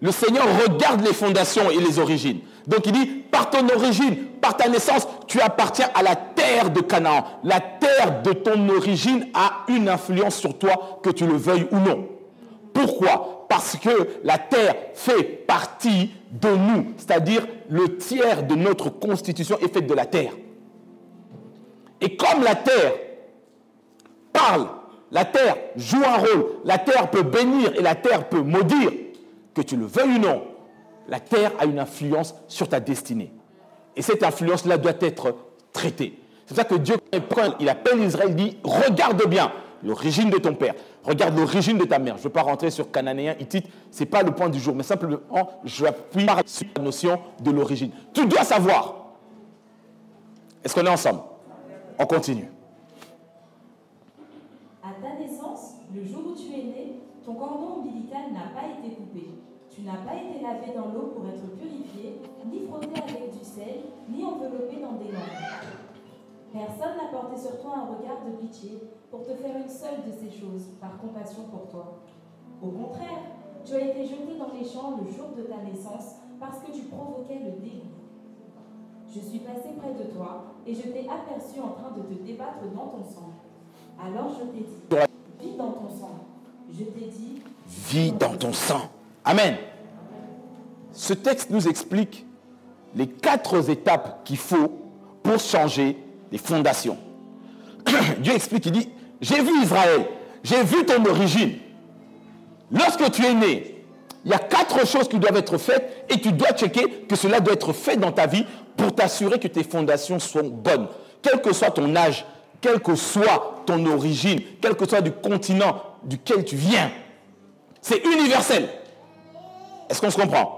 Le Seigneur regarde les fondations et les origines. Donc il dit, par ton origine, par ta naissance, tu appartiens à la terre de Canaan. La terre de ton origine a une influence sur toi, que tu le veuilles ou non. Pourquoi? Parce que la terre fait partie de nous. C'est-à-dire, le tiers de notre constitution est fait de la terre. Et comme la terre parle, la terre joue un rôle, la terre peut bénir et la terre peut maudire, que tu le veuilles ou non, la terre a une influence sur ta destinée. Et cette influence-là doit être traitée. C'est pour ça que Dieu, il appelle Israël, il dit, regarde bien l'origine de ton père, regarde l'origine de ta mère. Je ne veux pas rentrer sur Cananéen, Hittite, ce n'est pas le point du jour, mais simplement, je appuie sur la notion de l'origine. Tu dois savoir. Est-ce qu'on est ensemble? On continue. À ta naissance, le jour où tu es né, ton cordon ombilical n'a pas été coupé. Tu n'as pas été lavé dans l'eau pour être purifié, ni frotté avec du sel, ni enveloppé dans des lampes. Personne n'a porté sur toi un regard de pitié pour te faire une seule de ces choses, par compassion pour toi. Au contraire, tu as été jeté dans les champs le jour de ta naissance parce que tu provoquais le dégoût. Je suis passé près de toi et je t'ai aperçu en train de te débattre dans ton sang. Alors je t'ai dit, vis dans ton sang. Je t'ai dit, vis dans ton sang. Amen. Ce texte nous explique les 4 étapes qu'il faut pour changer les fondations. Dieu explique, il dit, j'ai vu Israël, j'ai vu ton origine. Lorsque tu es né, il y a 4 choses qui doivent être faites et tu dois checker que cela doit être fait dans ta vie pour t'assurer que tes fondations sont bonnes. Quel que soit ton âge, quelle que soit ton origine, quel que soit du continent duquel tu viens. C'est universel. Est-ce qu'on se comprend?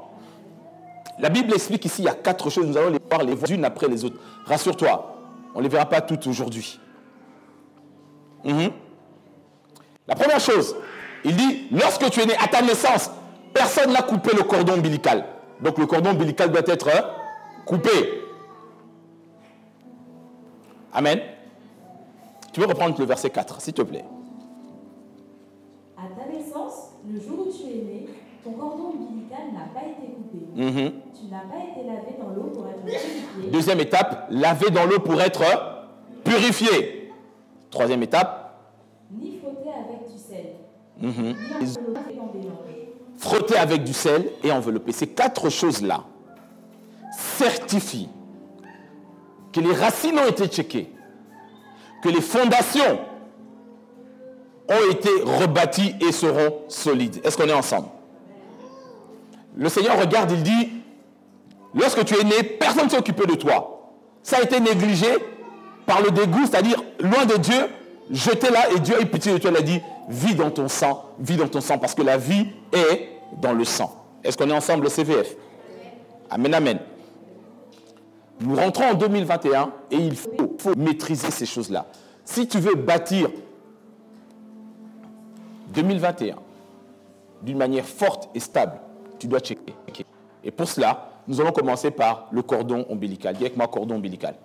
La Bible explique ici, il y a 4 choses, nous allons les voir les unes après les autres. Rassure-toi, on ne les verra pas toutes aujourd'hui. La première chose, il dit, lorsque tu es né à ta naissance, personne n'a coupé le cordon ombilical. Donc le cordon ombilical doit être coupé. Amen. Tu peux reprendre le verset 4, s'il te plaît. à ta naissance, le jour où tu es né, ton cordon ombilical n'a pas été coupé. Tu n'as pas été lavé dans l'eau pour être purifié. Deuxième étape, laver dans l'eau pour être purifié. Troisième étape, Ni frotté avec du sel. Ni enveloppé dans des lampes. frotter avec du sel et envelopper. Ces 4 choses-là certifient que les racines ont été checkées, que les fondations ont été rebâties et seront solides. Est-ce qu'on est ensemble? Le Seigneur regarde, il dit, lorsque tu es né, personne ne s'est occupé de toi. Ça a été négligé par le dégoût, c'est-à-dire loin de Dieu, jeté là, et Dieu a eu pitié de toi, il a dit, vis dans ton sang, parce que la vie est dans le sang. Est-ce qu'on est ensemble, le CVF? Amen, amen. Nous rentrons en 2021 et il faut maîtriser ces choses-là. Si tu veux bâtir 2021 d'une manière forte et stable, tu dois checker. Et pour cela, nous allons commencer par le cordon ombilical. Dis avec moi, cordon ombilical.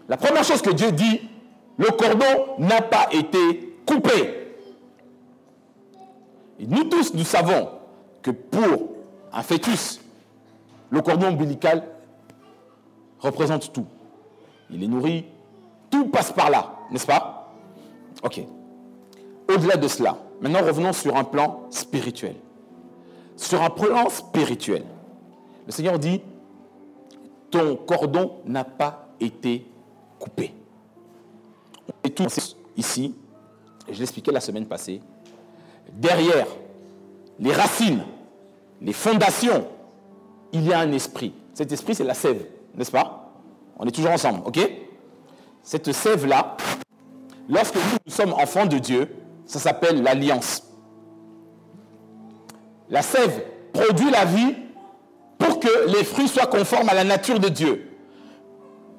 La première chose que Dieu dit, le cordon n'a pas été coupé. Et nous tous, nous savons que pour un fœtus, le cordon ombilical représente tout. Il est nourri, tout passe par là, n'est-ce pas? Ok. Au-delà de cela, maintenant revenons sur un plan spirituel. Sur un plan spirituel, le Seigneur dit, ton cordon n'a pas été coupé. On est tous ici, et je l'expliquais la semaine passée, derrière les racines, les fondations, il y a un esprit. Cet esprit, c'est la sève, n'est-ce pas? On est toujours ensemble, ok? Cette sève-là, lorsque nous sommes enfants de Dieu, ça s'appelle l'alliance. La sève produit la vie pour que les fruits soient conformes à la nature de Dieu.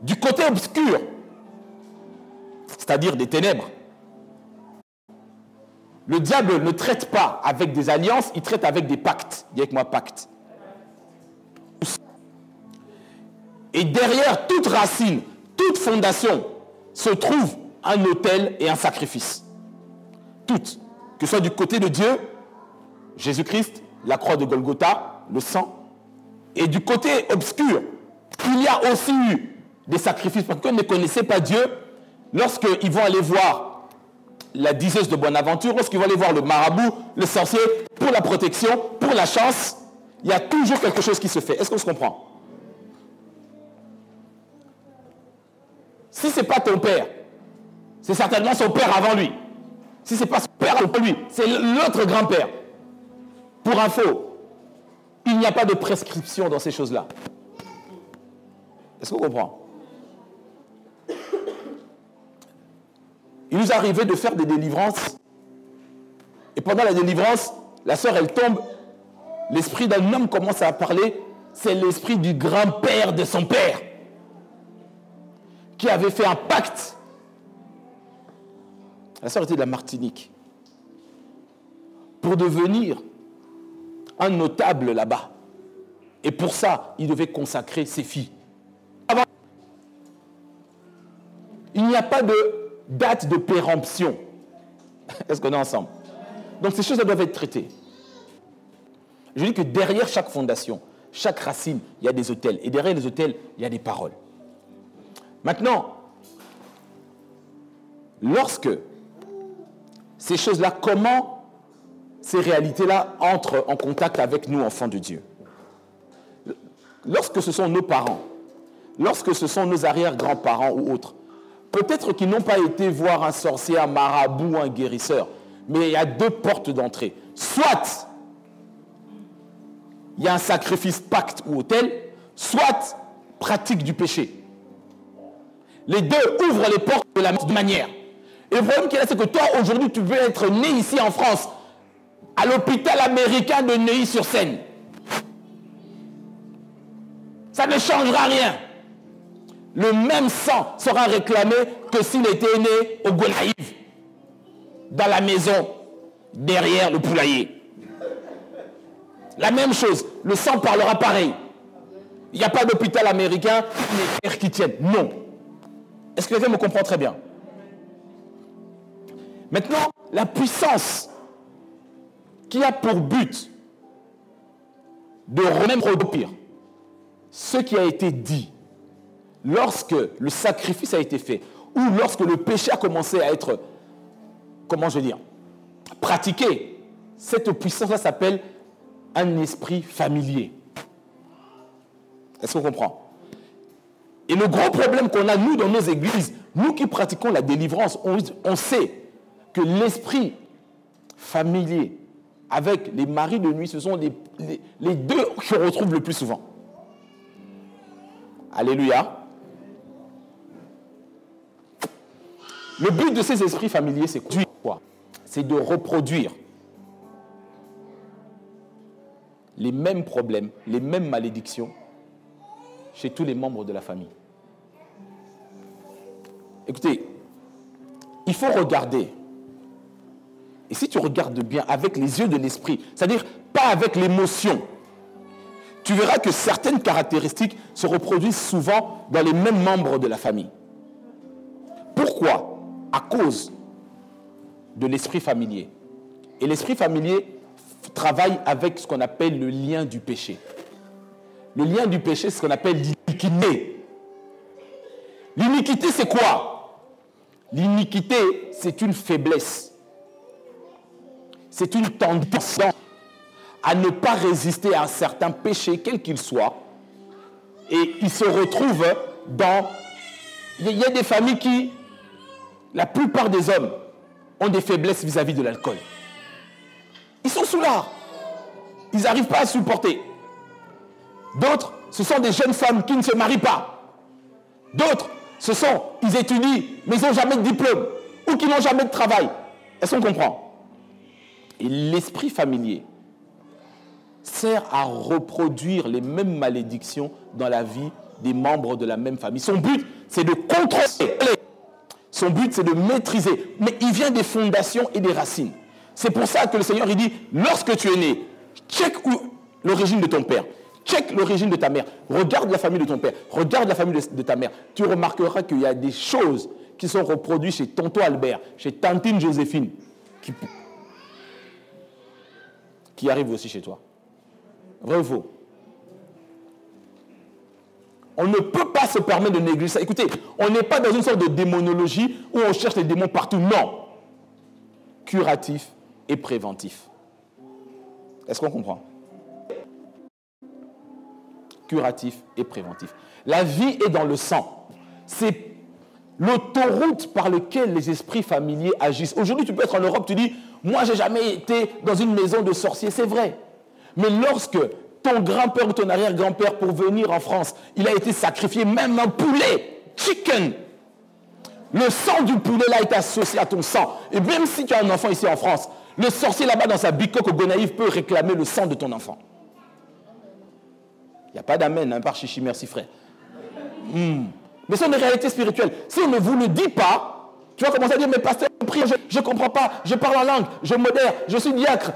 Du côté obscur, c'est-à-dire des ténèbres, le diable ne traite pas avec des alliances, il traite avec des pactes. Dis avec moi, pacte. Et derrière toute racine, toute fondation, se trouve un autel et un sacrifice. Toutes. Que ce soit du côté de Dieu, Jésus-Christ, la croix de Golgotha, le sang. Et du côté obscur, il y a aussi eu des sacrifices. Parce qu'ils ne connaissaient pas Dieu, lorsqu'ils vont aller voir la diseuse de Bonaventure, lorsqu'ils vont aller voir le marabout, le sorcier, pour la protection, pour la chance, il y a toujours quelque chose qui se fait. Est-ce qu'on se comprend? Si ce n'est pas ton père, c'est certainement son père avant lui. Si ce n'est pas son père avant lui, c'est l'autre grand-père. Pour info, il n'y a pas de prescription dans ces choses-là. Est-ce qu'on comprend? Il nous arrivait de faire des délivrances. Et pendant la délivrance, la sœur, elle tombe. L'esprit d'un homme commence à parler. C'est l'esprit du grand-père de son père qui avait fait un pacte. La sœur était de la Martinique. Pour devenir un notable là-bas. Et pour ça, il devait consacrer ses filles. Il n'y a pas de date de péremption. Est-ce qu'on est ensemble? Donc ces choses doivent être traitées. Je dis que derrière chaque fondation, chaque racine, il y a des autels. Et derrière les autels, il y a des paroles. Maintenant, lorsque ces choses-là, comment ces réalités-là entrent en contact avec nous, enfants de Dieu? Lorsque ce sont nos parents, lorsque ce sont nos arrière-grands-parents ou autres, peut-être qu'ils n'ont pas été voir un sorcier, un marabout, un guérisseur, mais il y a deux portes d'entrée. Soit il y a un sacrifice, pacte ou autel, soit pratique du péché. Les deux ouvrent les portes de la même manière. Et le problème qu'il y a, c'est que toi, aujourd'hui, tu veux être né ici en France, à l'hôpital américain de Neuilly-sur-Seine. Ça ne changera rien. Le même sang sera réclamé que s'il était né au Gonaïve, dans la maison, derrière le poulailler. La même chose, le sang parlera pareil. Il n'y a pas d'hôpital américain qui tienne. Non. Est-ce que quelqu'un me comprend très bien? Maintenant, la puissance qui a pour but de reproduire ce qui a été dit lorsque le sacrifice a été fait ou lorsque le péché a commencé à être, comment je vais dire, pratiqué, cette puissance-là s'appelle un esprit familier. Est-ce qu'on comprend? Et le gros problème qu'on a, nous, dans nos églises, nous qui pratiquons la délivrance, on sait que l'esprit familier avec les maris de nuit, ce sont les deux qu'on retrouve le plus souvent. Alléluia. Le but de ces esprits familiers, c'est quoi? C'est de reproduire les mêmes problèmes, les mêmes malédictions chez tous les membres de la famille. Écoutez, il faut regarder. Et si tu regardes bien avec les yeux de l'esprit, c'est-à-dire pas avec l'émotion, tu verras que certaines caractéristiques se reproduisent souvent dans les mêmes membres de la famille. Pourquoi? À cause de l'esprit familier. Et l'esprit familier travaille avec ce qu'on appelle le lien du péché. Le lien du péché, c'est ce qu'on appelle l'iniquité. L'iniquité, c'est quoi? L'iniquité, c'est une faiblesse. C'est une tendance à ne pas résister à un certain péché, quel qu'il soit, Et ils se retrouvent dans... Il y a des familles qui, la plupart des hommes, ont des faiblesses vis-à-vis de l'alcool. Ils sont soulards. Ils n'arrivent pas à supporter. D'autres, ce sont des jeunes femmes qui ne se marient pas. D'autres, ils étudient, mais ils n'ont jamais de diplôme ou qui n'ont jamais de travail. Est-ce qu'on comprend? Et l'esprit familier sert à reproduire les mêmes malédictions dans la vie des membres de la même famille. Son but, c'est de contrôler. Son but, c'est de maîtriser. Mais il vient des fondations et des racines. C'est pour ça que le Seigneur, il dit, lorsque tu es né, check l'origine de ton père. Check l'origine de ta mère. Regarde la famille de ton père. Regarde la famille de ta mère. Tu remarqueras qu'il y a des choses qui sont reproduites chez tonton Albert, chez tantine Joséphine, qui arrivent aussi chez toi. Vrai ou faux? On ne peut pas se permettre de négliger ça. Écoutez, on n'est pas dans une sorte de démonologie où on cherche les démons partout. Non. Curatif et préventif. Est-ce qu'on comprend? Curatif et préventif. La vie est dans le sang. C'est l'autoroute par laquelle les esprits familiers agissent. Aujourd'hui, tu peux être en Europe, tu dis, moi, j'ai jamais été dans une maison de sorciers. C'est vrai. Mais lorsque ton grand-père ou ton arrière-grand-père, pour venir en France, il a été sacrifié, même un poulet, chicken. Le sang du poulet là est associé à ton sang. Et même si tu as un enfant ici en France, le sorcier là-bas dans sa bicoque au Gonaïve peut réclamer le sang de ton enfant. Il n'y a pas d'amen, hein, par chichi, merci frère. Mais c'est une réalité spirituelle. Si on ne vous le dit pas, tu vas commencer à dire, mais pasteur, je ne comprends pas, je parle en langue, je modère, je suis diacre.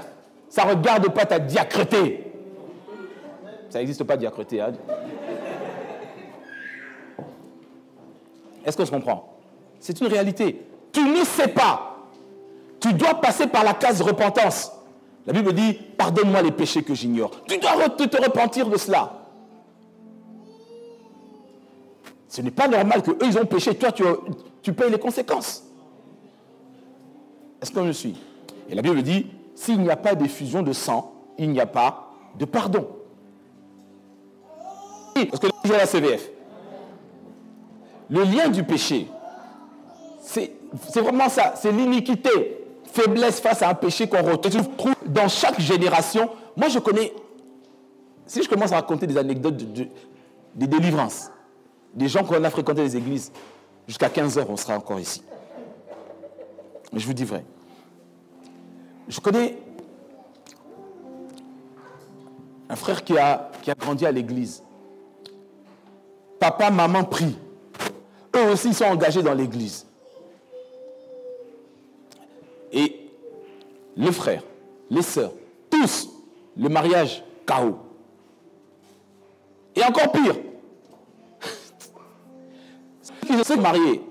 Ça ne regarde pas ta diacreté. Ça n'existe pas diacreté. Hein? Est-ce qu'on se comprend? C'est une réalité. Tu ne sais pas. Tu dois passer par la case repentance. La Bible dit, pardonne-moi les péchés que j'ignore. Tu dois te repentir de cela. Ce n'est pas normal qu'eux, ils ont péché. Toi, tu payes les conséquences. Est-ce qu'on me suit? Et la Bible dit, s'il n'y a pas d'effusion de sang, il n'y a pas de pardon. Parce que je la CVF. Le lien du péché, c'est vraiment ça. C'est l'iniquité, faiblesse face à un péché qu'on retrouve dans chaque génération. Moi, je connais, si je commence à raconter des anecdotes des délivrances, des gens qu'on a fréquenté les églises, jusqu'à 15h, on sera encore ici. Mais je vous dis vrai. Je connais un frère qui a grandi à l'église. Papa, maman prient. Eux aussi sont engagés dans l'église. Et le frère, les sœurs, tous, le mariage, chaos. Et encore pire, ils se sont mariés,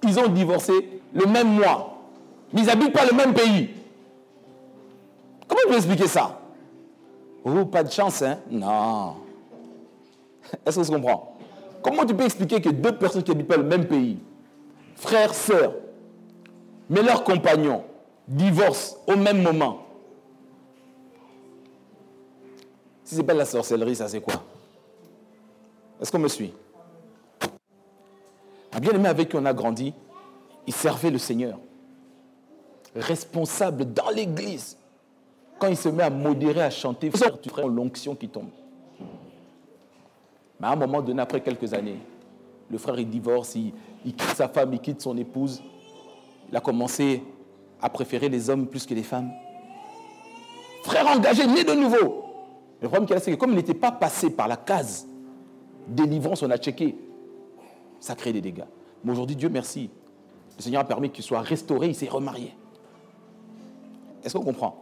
ils ont divorcé le même mois, mais ils n'habitent pas le même pays. Comment tu peux expliquer ça? Oh, pas de chance, hein? Non. Est-ce qu'on se comprend? Comment tu peux expliquer que deux personnes qui n'habitent pas le même pays, frères, sœurs, mais leurs compagnons, divorcent au même moment? Si ce n'est pas de la sorcellerie, ça c'est quoi? Est-ce qu'on me suit? Un bien-aimé avec qui on a grandi, il servait le Seigneur. Responsable dans l'église. Quand il se met à modérer, à chanter, tu feras l'onction qui tombe. Mais à un moment donné, après quelques années, le frère il divorce, il quitte sa femme, il quitte son épouse. Il a commencé à préférer les hommes plus que les femmes. Frère engagé, né de nouveau. Le problème qu'il a, c'est que comme il n'était pas passé par la case délivrance, on a checké, ça crée des dégâts. Mais aujourd'hui, Dieu merci, le Seigneur a permis qu'il soit restauré, il s'est remarié. Est-ce qu'on comprend?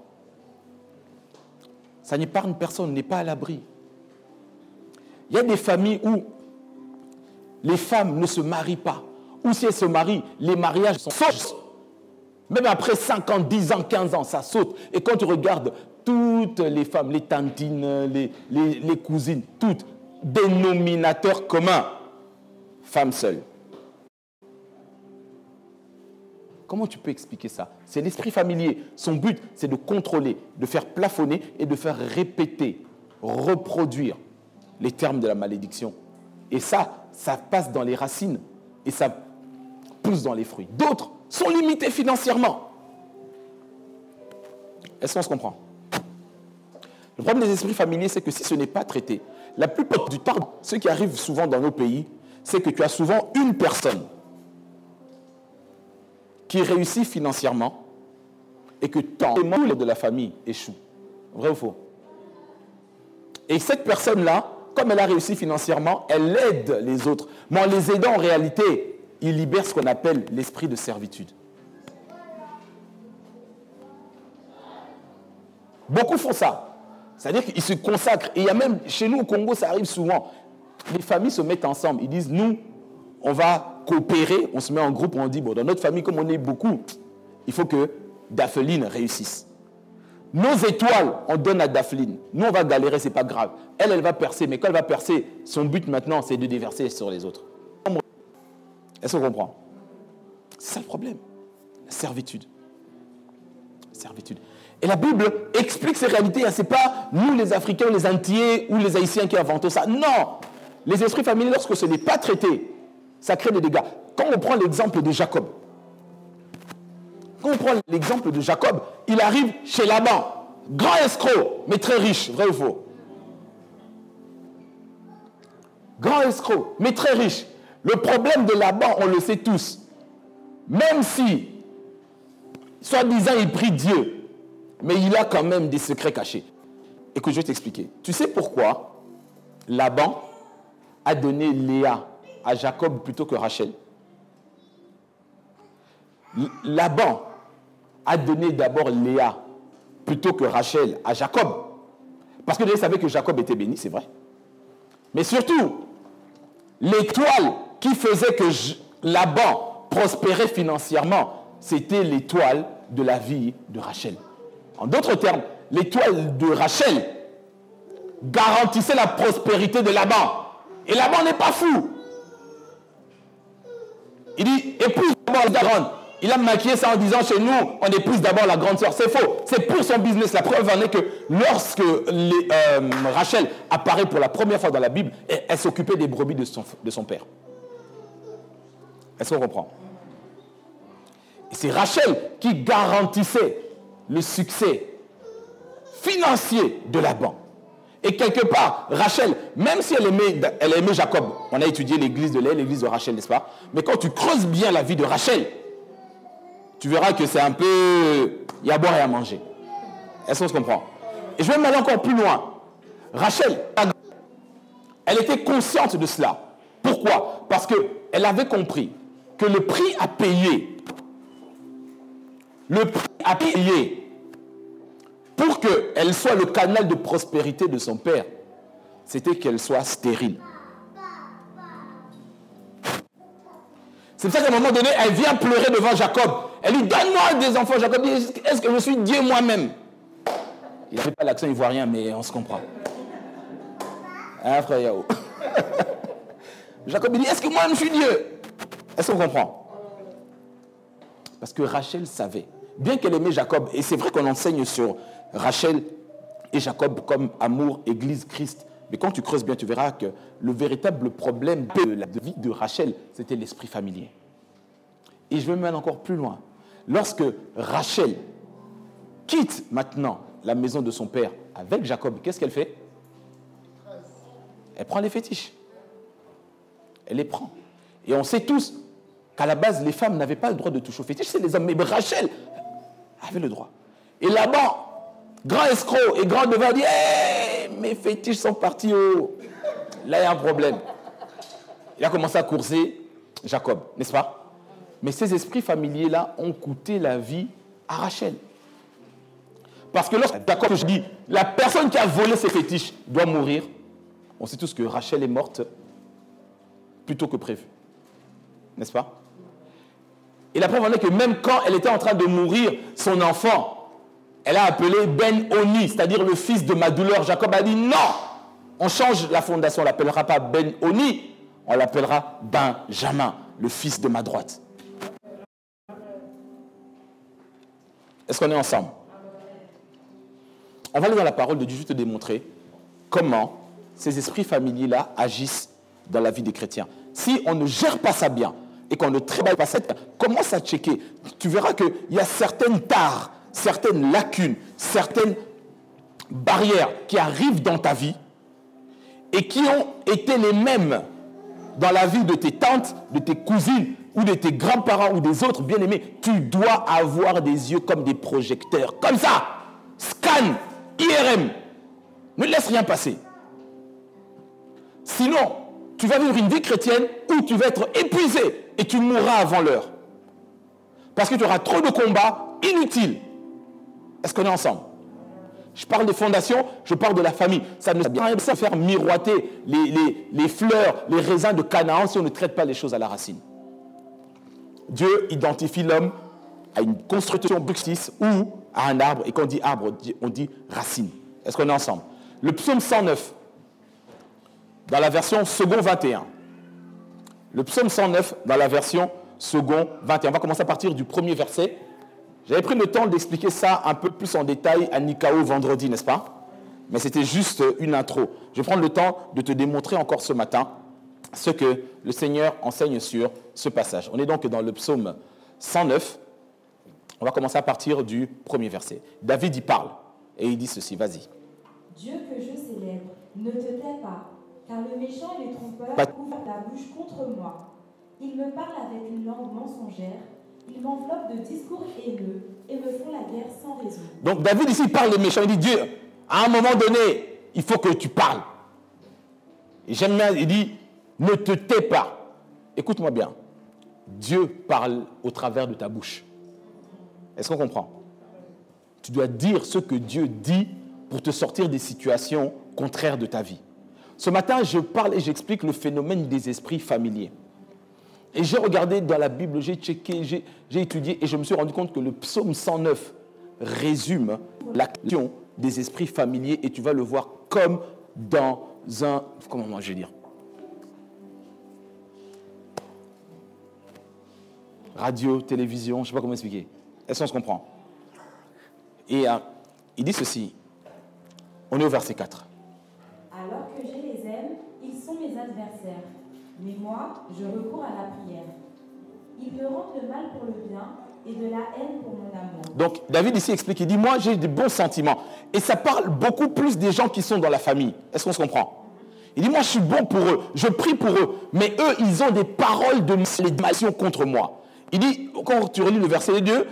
Ça n'épargne personne, n'est pas à l'abri. Il y a des familles où les femmes ne se marient pas. Ou si elles se marient, les mariages sont fausses. Même après 5 ans, 10 ans, 15 ans, ça saute. Et quand tu regardes toutes les femmes, les tantines, les cousines, toutes, dénominateur commun, femmes seules. Comment tu peux expliquer ça? C'est l'esprit familier. Son but, c'est de contrôler, de faire plafonner et de faire répéter, reproduire les termes de la malédiction Et ça passe dans les racines et ça pousse dans les fruits. D'autres sont limités financièrement. Est-ce qu'on se comprend? Le problème des esprits familiers, c'est que si ce n'est pas traité, la plupart du temps, ce qui arrive souvent dans nos pays, c'est que tu as souvent une personne qui réussit financièrement et que tant les membres de la famille échouent. Vrai ou faux? Et cette personne-là, comme elle a réussi financièrement, elle aide les autres. Mais en les aidant, en réalité, il libère ce qu'on appelle l'esprit de servitude. Beaucoup font ça. C'est-à-dire qu'ils se consacrent. Et il y a même, chez nous au Congo, ça arrive souvent. Les familles se mettent ensemble. Ils disent, nous, on va coopérer. On se met en groupe, on dit, bon, dans notre famille, comme on est beaucoup, il faut que Dapheline réussisse. Nos étoiles, on donne à Dapheline. Nous, on va galérer, c'est pas grave. Elle, elle va percer. Mais quand elle va percer, son but maintenant, c'est de déverser sur les autres. Est-ce qu'on comprend? C'est ça le problème. La servitude. Servitude. Et la Bible explique ces réalités. Ce n'est pas nous, les Africains, les Antillais ou les Haïtiens qui inventons ça. Non. Les esprits familiers, lorsque ce n'est pas traité, ça crée des dégâts. Quand on prend l'exemple de Jacob, il arrive chez Laban, grand escroc, mais très riche, vrai ou faux? Grand escroc, mais très riche. Le problème de Laban, on le sait tous. Même si, soi-disant, il prie Dieu, mais il a quand même des secrets cachés. Écoute, je vais t'expliquer. Tu sais pourquoi Laban a donné Léa à Jacob plutôt que Rachel? Laban a donné d'abord Léa plutôt que Rachel à Jacob. Parce que Léa savait que Jacob était béni, c'est vrai. Mais surtout, l'étoile qui faisait que Laban prospérait financièrement, c'était l'étoile de la vie de Rachel. En d'autres termes, l'étoile de Rachel garantissait la prospérité de Laban. Et Laban n'est pas fou. Il dit, épouse d'abord la grande. Il a maquillé ça en disant, chez nous, on épouse d'abord la grande sœur. C'est faux. C'est pour son business. La preuve en est que lorsque Rachel apparaît pour la première fois dans la Bible, elle s'occupait des brebis de son père. Est-ce qu'on comprend? Et c'est Rachel qui garantissait le succès financier de Laban. Et quelque part, Rachel, même si elle aimait Jacob, on a étudié l'église de Léa, l'église de Rachel, n'est-ce pas? Mais quand tu creuses bien la vie de Rachel, tu verras que c'est un peu... Il y a à boire et à manger. Est-ce qu'on se comprend? Et je vais m'aller encore plus loin. Rachel, elle était consciente de cela. Pourquoi? Parce qu'elle avait compris que le prix à payer pour qu'elle soit le canal de prospérité de son père, c'était qu'elle soit stérile. C'est pour ça qu'à un moment donné, elle vient pleurer devant Jacob. Elle dit, donne-moi des enfants. Jacob dit, est-ce que je suis Dieu moi-même? Il n'avait pas l'accent ivoirien, mais on se comprend. Hein, frère Yao? Jacob dit, est-ce que moi-même je suis Dieu? Est-ce qu'on comprend? Parce que Rachel savait, bien qu'elle aimait Jacob, et c'est vrai qu'on enseigne sur Rachel et Jacob comme amour, église, Christ. Mais quand tu creuses bien, tu verras que le véritable problème de la vie de Rachel, c'était l'esprit familier. Et je vais même aller encore plus loin. Lorsque Rachel quitte maintenant la maison de son père avec Jacob, qu'est-ce qu'elle fait? Elle prend les fétiches. Elle les prend. Et on sait tous qu'à la base, les femmes n'avaient pas le droit de toucher aux fétiches, c'est les hommes. Mais Rachel avait le droit. Et là-bas, grand escroc et grand devin dit, hey, mes fétiches sont partis haut. Là, il y a un problème. Il a commencé à courser Jacob, n'est-ce pas? Mais ces esprits familiers-là ont coûté la vie à Rachel. Parce que lorsque Jacob, je dis, la personne qui a volé ses fétiches doit mourir, on sait tous que Rachel est morte plus tôt que prévu. N'est-ce pas? Et la preuve en est que même quand elle était en train de mourir, son enfant, elle a appelé Ben-Oni, c'est-à-dire le fils de ma douleur. Jacob a dit non, on change la fondation, on ne l'appellera pas Ben-Oni, on l'appellera Benjamin, le fils de ma droite. Est-ce qu'on est ensemble? On va aller dans la parole de Dieu, juste te démontrer comment ces esprits familiers-là agissent dans la vie des chrétiens. Si on ne gère pas ça bien et qu'on ne travaille pas ça, commence à checker. Tu verras qu'il y a certaines tares, certaines lacunes, certaines barrières qui arrivent dans ta vie et qui ont été les mêmes dans la vie de tes tantes, de tes cousines ou de tes grands-parents ou des autres bien-aimés. Tu dois avoir des yeux comme des projecteurs. Comme ça, scanne, IRM. Ne laisse rien passer. Sinon, tu vas vivre une vie chrétienne où tu vas être épuisé et tu mourras avant l'heure. Parce que tu auras trop de combats inutiles. Est-ce qu'on est ensemble? Je parle des fondations, je parle de la famille. Ça ne sert à rien de faire miroiter les fleurs, les raisins de Canaan si on ne traite pas les choses à la racine. Dieu identifie l'homme à une construction buxtis ou à un arbre. Et quand on dit arbre, on dit racine. Est-ce qu'on est ensemble? Le psaume 109, dans la version second 21. Le psaume 109, dans la version second 21. On va commencer à partir du premier verset. J'avais pris le temps d'expliquer ça un peu plus en détail à Nikao vendredi, n'est-ce pas? Mais c'était juste une intro. Je vais prendre le temps de te démontrer encore ce matin ce que le Seigneur enseigne sur ce passage. On est donc dans le psaume 109. On va commencer à partir du premier verset. David y parle et il dit ceci, vas-y. Dieu que je célèbre, ne te tais pas, car le méchant et les trompeurs ouvrent la bouche contre moi. Ils me parlent avec une langue mensongère. Ils m'enveloppent de discours haineux et me font la guerre sans raison. Donc David ici parle de méchant. Il dit Dieu, à un moment donné, il faut que tu parles. Et j'aime bien, il dit, ne te tais pas. Écoute-moi bien. Dieu parle au travers de ta bouche. Est-ce qu'on comprend? Tu dois dire ce que Dieu dit pour te sortir des situations contraires de ta vie. Ce matin, je parle et j'explique le phénomène des esprits familiers. Et j'ai regardé dans la Bible, j'ai checké, j'ai étudié et je me suis rendu compte que le psaume 109 résume l'action des esprits familiers et tu vas le voir comme dans un... Comment je vais dire? Radio, télévision, je ne sais pas comment expliquer. Est-ce qu'on se comprend? Et il dit ceci. On est au verset 4. Alors que je les aime, ils sont mes adversaires. Mais moi, je recours à la prière. Ils me rendent le mal pour le bien et de la haine pour mon amour. Donc, David ici explique, il dit, moi, j'ai des bons sentiments. Et ça parle beaucoup plus des gens qui sont dans la famille. Est-ce qu'on se comprend? Il dit, moi, je suis bon pour eux, je prie pour eux. Mais eux, ils ont des paroles de malédiction contre moi. Il dit, quand tu relis le verset 2,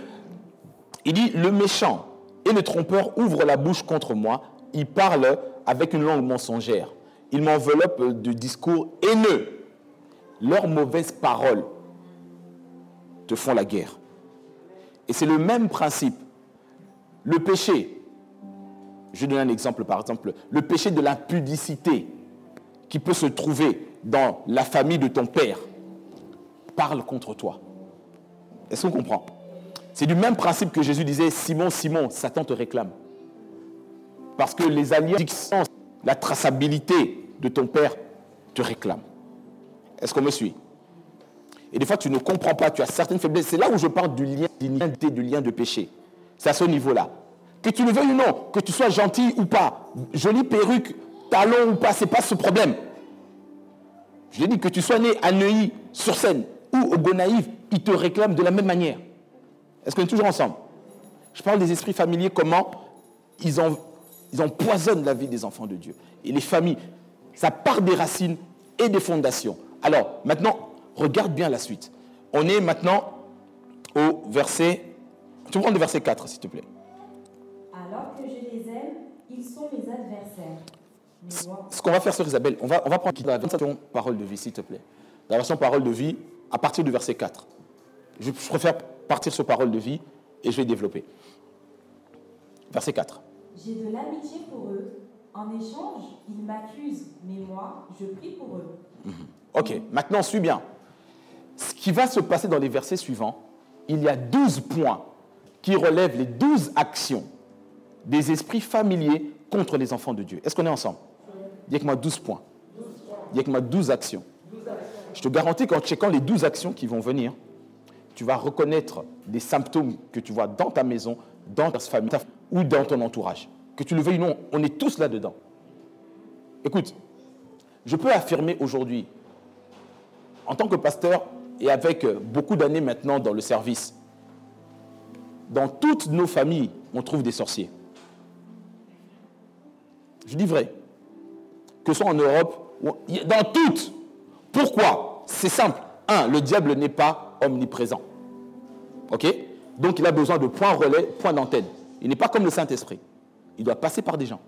il dit, le méchant et le trompeur ouvrent la bouche contre moi. Ils parlent avec une langue mensongère. Ils m'enveloppent de discours haineux. Leurs mauvaises paroles te font la guerre. Et c'est le même principe. Le péché, je vais donner un exemple par exemple, le péché de l'impudicité qui peut se trouver dans la famille de ton père parle contre toi. Est-ce qu'on comprend? C'est du même principe que Jésus disait, Simon, Simon, Satan te réclame. Parce que les alliances, la traçabilité de ton père te réclament. Est-ce qu'on me suit? Et des fois, tu ne comprends pas, tu as certaines faiblesses. C'est là où je parle du lien d'iniquité, du lien de péché. C'est à ce niveau-là. Que tu le veuilles ou non, que tu sois gentil ou pas, jolie perruque, talon ou pas, ce n'est pas ce problème. Je l'ai dit, que tu sois né à Neuilly-sur-Seine ou au Gonaïves, ils te réclament de la même manière. Est-ce qu'on est toujours ensemble? Je parle des esprits familiers, comment ils empoisonnent la vie des enfants de Dieu. Et les familles, ça part des racines et des fondations. Alors, maintenant, regarde bien la suite. On est maintenant au verset... Tu peux prendre le verset 4, s'il te plaît. Alors que je les aime, ils sont mes adversaires. Mais moi... Ce qu'on va faire sur Isabelle, on va prendre la version parole de vie, s'il te plaît. La version parole de vie, à partir du verset 4. Je préfère partir sur parole de vie et je vais développer. Verset 4. J'ai de l'amitié pour eux. En échange, ils m'accusent, mais moi, je prie pour eux. Ok, maintenant, suis bien. Ce qui va se passer dans les versets suivants, il y a 12 points qui relèvent les 12 actions des esprits familiers contre les enfants de Dieu. Est-ce qu'on est ensemble? Dis avec moi 12 points. Dis avec moi 12 actions. Je te garantis qu'en checkant les 12 actions qui vont venir, tu vas reconnaître des symptômes que tu vois dans ta maison, dans ta famille ou dans ton entourage. Que tu le veuilles ou non, on est tous là-dedans. Écoute, je peux affirmer aujourd'hui en tant que pasteur et avec beaucoup d'années maintenant dans le service, dans toutes nos familles, on trouve des sorciers. Je dis vrai. Que ce soit en Europe, dans toutes. Pourquoi? C'est simple. Le diable n'est pas omniprésent. OK? Donc, il a besoin de points relais, points d'antenne. Il n'est pas comme le Saint-Esprit. Il doit passer par des gens.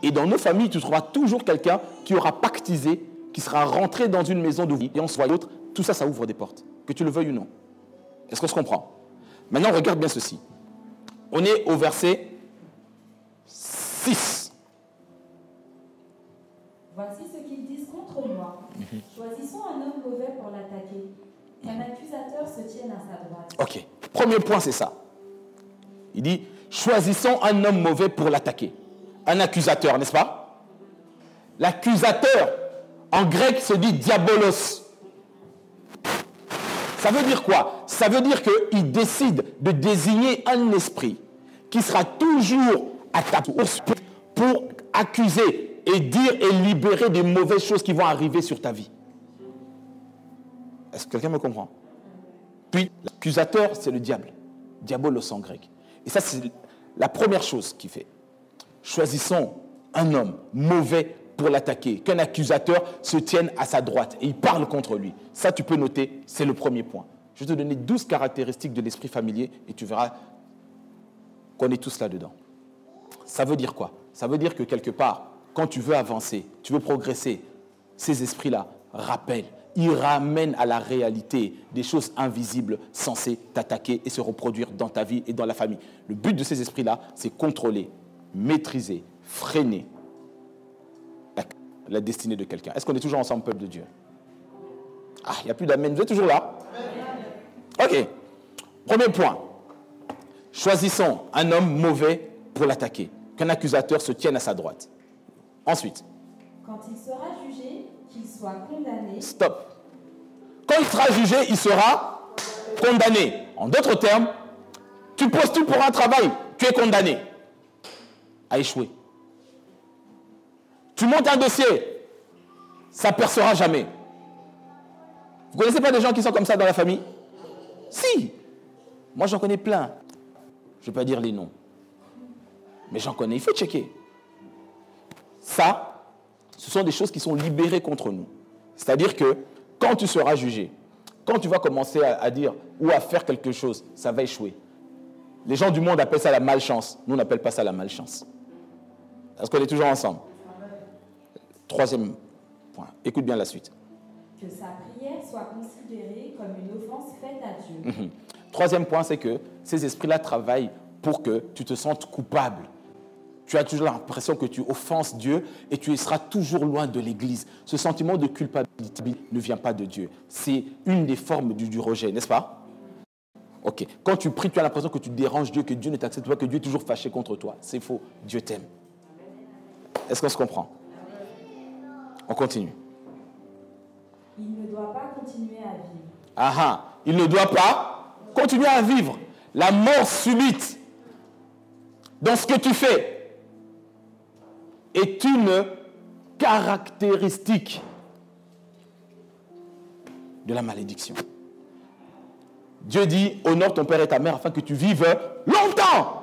Et dans nos familles, tu trouveras toujours quelqu'un qui aura pactisé, qui sera rentré dans une maison de vie, et on se voit l'autre. Tout ça, ça ouvre des portes. Que tu le veuilles ou non. Est-ce qu'on se comprend? Maintenant, regarde bien ceci. On est au verset 6. Voici ce qu'ils disent contre moi. Choisissons un homme mauvais pour l'attaquer. Qu'un accusateur se tienne à sa droite. Ok. Premier point, c'est ça. Il dit, choisissons un homme mauvais pour l'attaquer. Un accusateur, n'est-ce pas? L'accusateur, en grec, se dit diabolos. Ça veut dire quoi? Ça veut dire qu'il décide de désigner un esprit qui sera toujours à ta source pour accuser et dire et libérer des mauvaises choses qui vont arriver sur ta vie. Est-ce que quelqu'un me comprend? Puis, l'accusateur, c'est le diable. Diabolos en grec. Et ça, c'est la première chose qu'il fait. Choisissons un homme mauvais pour l'attaquer, qu'un accusateur se tienne à sa droite et il parle contre lui. Ça, tu peux noter, c'est le premier point. Je vais te donner 12 caractéristiques de l'esprit familier et tu verras qu'on est tous là-dedans. Ça veut dire quoi? Ça veut dire que quelque part, quand tu veux avancer, tu veux progresser, ces esprits-là rappellent, ils ramènent à la réalité des choses invisibles censées t'attaquer et se reproduire dans ta vie et dans la famille. Le but de ces esprits-là, c'est contrôler, maîtriser, freiner la destinée de quelqu'un. Est-ce qu'on est toujours ensemble, peuple de Dieu? Ah, il n'y a plus d'amen. Vous êtes toujours là? Ok. Premier point. Choisissons un homme mauvais pour l'attaquer. Qu'un accusateur se tienne à sa droite. Ensuite. Quand il sera jugé, qu'il soit condamné. Stop. Quand il sera jugé, il sera condamné. En d'autres termes, tu postules pour un travail, tu es condamné à échouer. Tu montes un dossier, ça ne percera jamais. Vous ne connaissez pas des gens qui sont comme ça dans la famille? Si. Moi, j'en connais plein. Je ne vais pas dire les noms. Mais j'en connais, il faut checker. Ça, ce sont des choses qui sont libérées contre nous. C'est-à-dire que quand tu seras jugé, quand tu vas commencer à dire ou à faire quelque chose, ça va échouer. Les gens du monde appellent ça la malchance. Nous, on n'appelle pas ça la malchance. Est-ce qu'on est toujours ensemble? Troisième point. Écoute bien la suite. Que sa prière soit considérée comme une offense faite à Dieu. Troisième point, c'est que ces esprits-là travaillent pour que tu te sentes coupable. Tu as toujours l'impression que tu offenses Dieu et tu seras toujours loin de l'Église. Ce sentiment de culpabilité ne vient pas de Dieu. C'est une des formes du rejet, n'est-ce pas? Ok. Quand tu pries, tu as l'impression que tu déranges Dieu, que Dieu ne t'accepte pas, que Dieu est toujours fâché contre toi. C'est faux. Dieu t'aime. Est-ce qu'on se comprend? On continue. Il ne doit pas continuer à vivre. Ah ah. Il ne doit pas continuer à vivre. La mort subite dans ce que tu fais est une caractéristique de la malédiction. Dieu dit, honore ton père et ta mère afin que tu vives longtemps.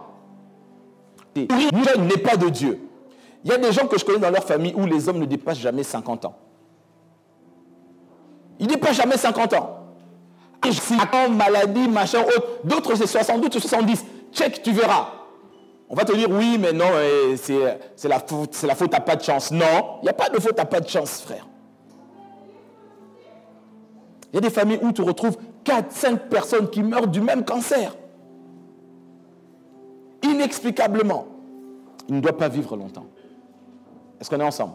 Et Dieu n'est pas de Dieu. Il y a des gens que je connais dans leur famille où les hommes ne dépassent jamais 50 ans. Ils ne dépassent jamais 50 ans. Maladie, machin, autre. D'autres c'est 60, d'autres c'est 70. Check, tu verras. On va te dire, oui, mais non, c'est la faute à pas de chance. Non, il n'y a pas de faute à pas de chance, frère. Il y a des familles où tu retrouves 4, 5 personnes qui meurent du même cancer. Inexplicablement. Ils ne doivent pas vivre longtemps. Est-ce qu'on est ensemble?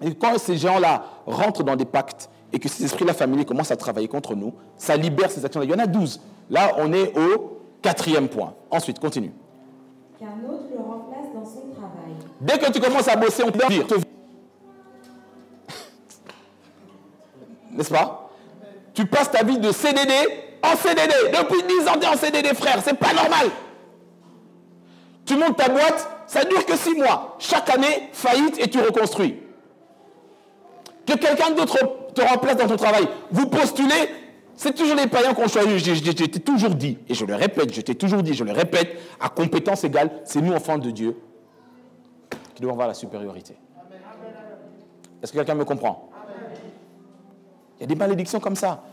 Et quand ces gens-là rentrent dans des pactes et que ces esprits-là familiers commencent à travailler contre nous, ça libère ces actions-là. Il y en a 12. Là, on est au 4e point. ensuite, continue. Qu'un autre le remplace dans son travail. Dès que tu commences à bosser, on te dit, n'est-ce pas? Tu passes ta vie de CDD en CDD. Depuis 10 ans, tu es en CDD, frère. C'est pas normal. Tu montes ta boîte, ça dure que 6 mois. Chaque année, faillite et tu reconstruis. Que quelqu'un d'autre te remplace dans ton travail. Vous postulez, c'est toujours les païens qu'on choisit. Je t'ai toujours dit, et je le répète, à compétence égale, c'est nous, enfants de Dieu, qui devons avoir la supériorité. Est-ce que quelqu'un me comprend? Il y a des malédictions comme ça.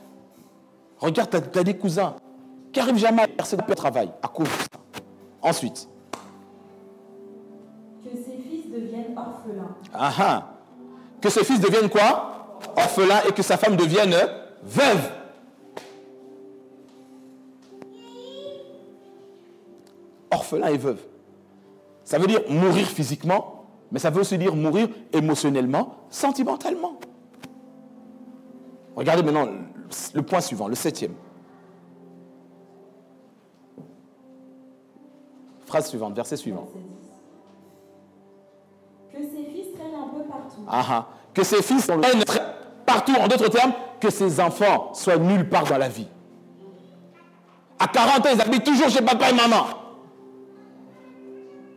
Regarde, tu as des cousins qui n'arrivent jamais à exercer le travail à cause de ça. Ensuite. Que ses fils deviennent orphelins. Ah ah. Que ses fils deviennent quoi? Orphelins, et que sa femme devienne veuve. Orphelin et veuve. Ça veut dire mourir physiquement, mais ça veut aussi dire mourir émotionnellement, sentimentalement. Regardez maintenant le point suivant, le 7e. Phrase suivante, verset suivant. Que ses fils traînent un peu partout. Ah ah. Que ses fils traînent partout, en d'autres termes, que ses enfants soient nulle part dans la vie. À 40 ans, ils habitent toujours chez papa et maman.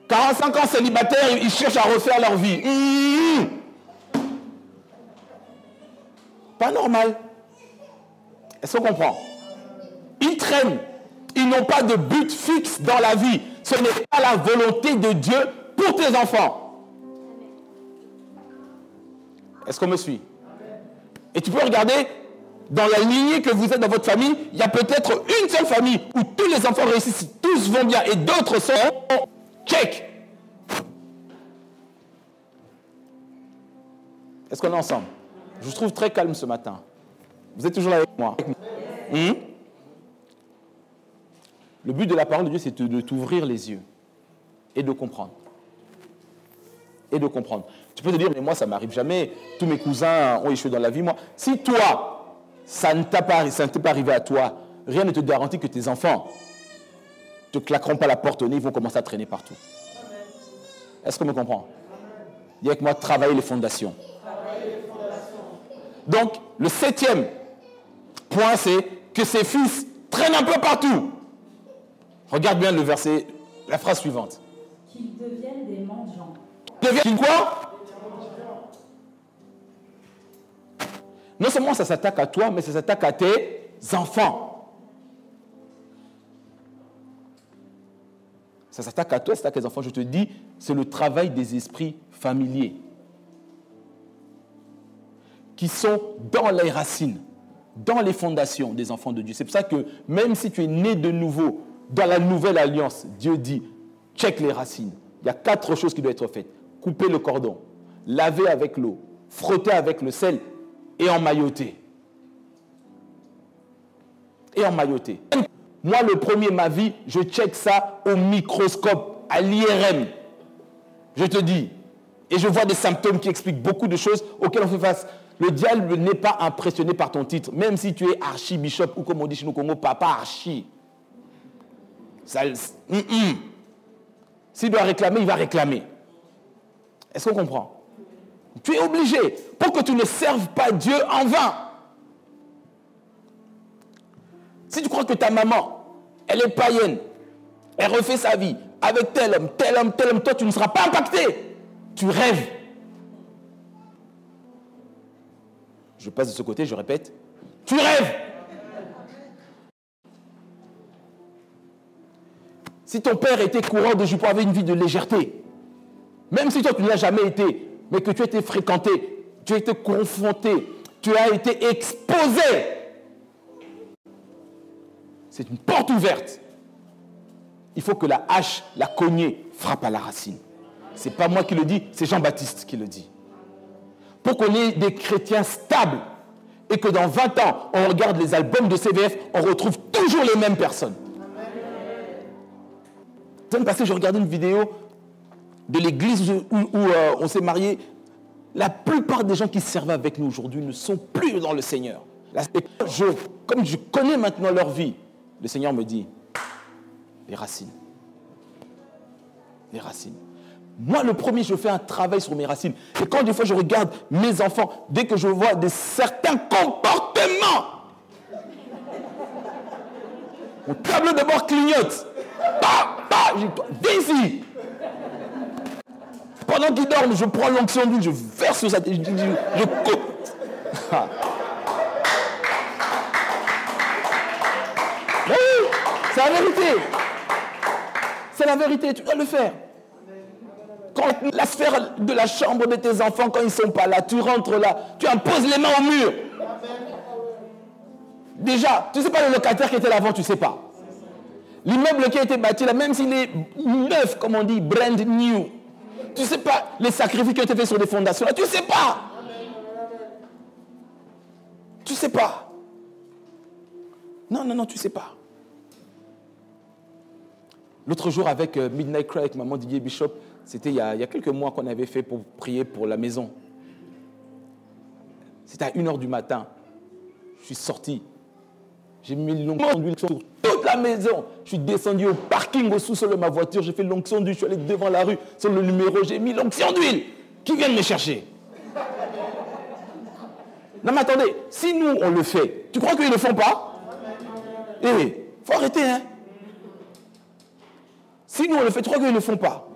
45 ans célibataires, ils cherchent à refaire leur vie. Pas normal. Est-ce qu'on comprend? Ils traînent. Ils n'ont pas de but fixe dans la vie. Ce n'est pas la volonté de Dieu pour tes enfants. Est-ce qu'on me suit? Et tu peux regarder, dans la lignée que vous êtes dans votre famille, il y a peut-être une seule famille où tous les enfants réussissent, tous vont bien, et d'autres sont check. Est-ce qu'on est ensemble? Je vous trouve très calme ce matin. Vous êtes toujours là avec moi? Le but de la parole de Dieu, c'est de t'ouvrir les yeux et de comprendre. Et de comprendre. Tu peux te dire, mais moi, ça ne m'arrive jamais. Tous mes cousins ont échoué dans la vie. Moi, si toi, ça ne t'est pas arrivé à toi, rien ne te garantit que tes enfants ne te claqueront pas la porte au nez, ils vont commencer à traîner partout. Est-ce qu'on me comprend? Dis avec moi, travailler les fondations. Donc, le 7e point, c'est que ses fils traînent un peu partout. Regarde bien le verset, la phrase suivante. Qu'ils deviennent des mendiants. Deviennent quoi? Non seulement ça s'attaque à toi, mais ça s'attaque à tes enfants. Ça s'attaque à toi, ça s'attaque à tes enfants. Je te dis, c'est le travail des esprits familiers qui sont dans les racines, dans les fondations des enfants de Dieu. C'est pour ça que même si tu es né de nouveau dans la nouvelle alliance, Dieu dit, check les racines. Il y a 4 choses qui doivent être faites. Couper le cordon, laver avec l'eau, frotter avec le sel et emmailloter. Et emmailloter. Moi, le premier, ma vie, je check ça au microscope, à l'IRM. Je te dis. Et je vois des symptômes qui expliquent beaucoup de choses auxquelles on fait face. Le diable n'est pas impressionné par ton titre, même si tu es archibishop ou comme on dit chez nous au Congo, papa archi. S'il doit réclamer, il va réclamer. Est-ce qu'on comprend? Tu es obligé pour que tu ne serves pas Dieu en vain. Si tu crois que ta maman, elle est païenne, elle refait sa vie avec tel homme, toi tu ne seras pas impacté. Tu rêves. Je passe de ce côté, je répète. Tu rêves. Si ton père était coureur de jupons, avait une vie de légèreté, même si toi tu ne l'as jamais été, mais que tu as été fréquenté, tu as été confronté, tu as été exposé, c'est une porte ouverte. Il faut que la hache, la cognée, frappe à la racine. Ce n'est pas moi qui le dis, c'est Jean-Baptiste qui le dit. Pour qu'on ait des chrétiens stables et que dans 20 ans, on regarde les albums de CVF, on retrouve toujours les mêmes personnes. La semaine passée, je regardais une vidéo de l'église où on s'est mariés. La plupart des gens qui servent avec nous aujourd'hui ne sont plus dans le Seigneur. Comme je connais maintenant leur vie, le Seigneur me dit, les racines. Les racines. Moi, le premier, je fais un travail sur mes racines. Et quand des fois je regarde mes enfants, dès que je vois certains comportements, mon tableau de bord clignote. Viens ici. Pendant qu'il dorme, je prends l'onction d'huile, je verse sur sa tête, je coupe. Mais oui, c'est la vérité. C'est la vérité, tu dois le faire. Quand la sphère de la chambre de tes enfants, quand ils ne sont pas là, tu rentres là, tu imposes les mains au mur. Déjà, tu ne sais pas le locataire qui était là avant, tu ne sais pas. L'immeuble qui a été bâti là, même s'il est neuf, comme on dit, brand new, tu ne sais pas les sacrifices qui ont été faits sur des fondations là, tu ne sais pas. Tu ne sais pas. Non, tu ne sais pas. L'autre jour avec Midnight Cry, avec maman Didier Bishop, c'était il y a quelques mois qu'on avait fait pour prier pour la maison. C'était à 1h du matin. Je suis sorti. J'ai mis l'onction d'huile sur toute la maison. Je suis descendu au parking, au sous-sol de ma voiture. J'ai fait l'onction d'huile. Je suis allé devant la rue, sur le numéro. J'ai mis l'onction d'huile. Qui vient de me chercher? Non mais attendez, si nous on le fait, tu crois qu'ils ne le font pas? Eh, faut arrêter, hein. Si nous on le fait, tu crois qu'ils ne le font pas?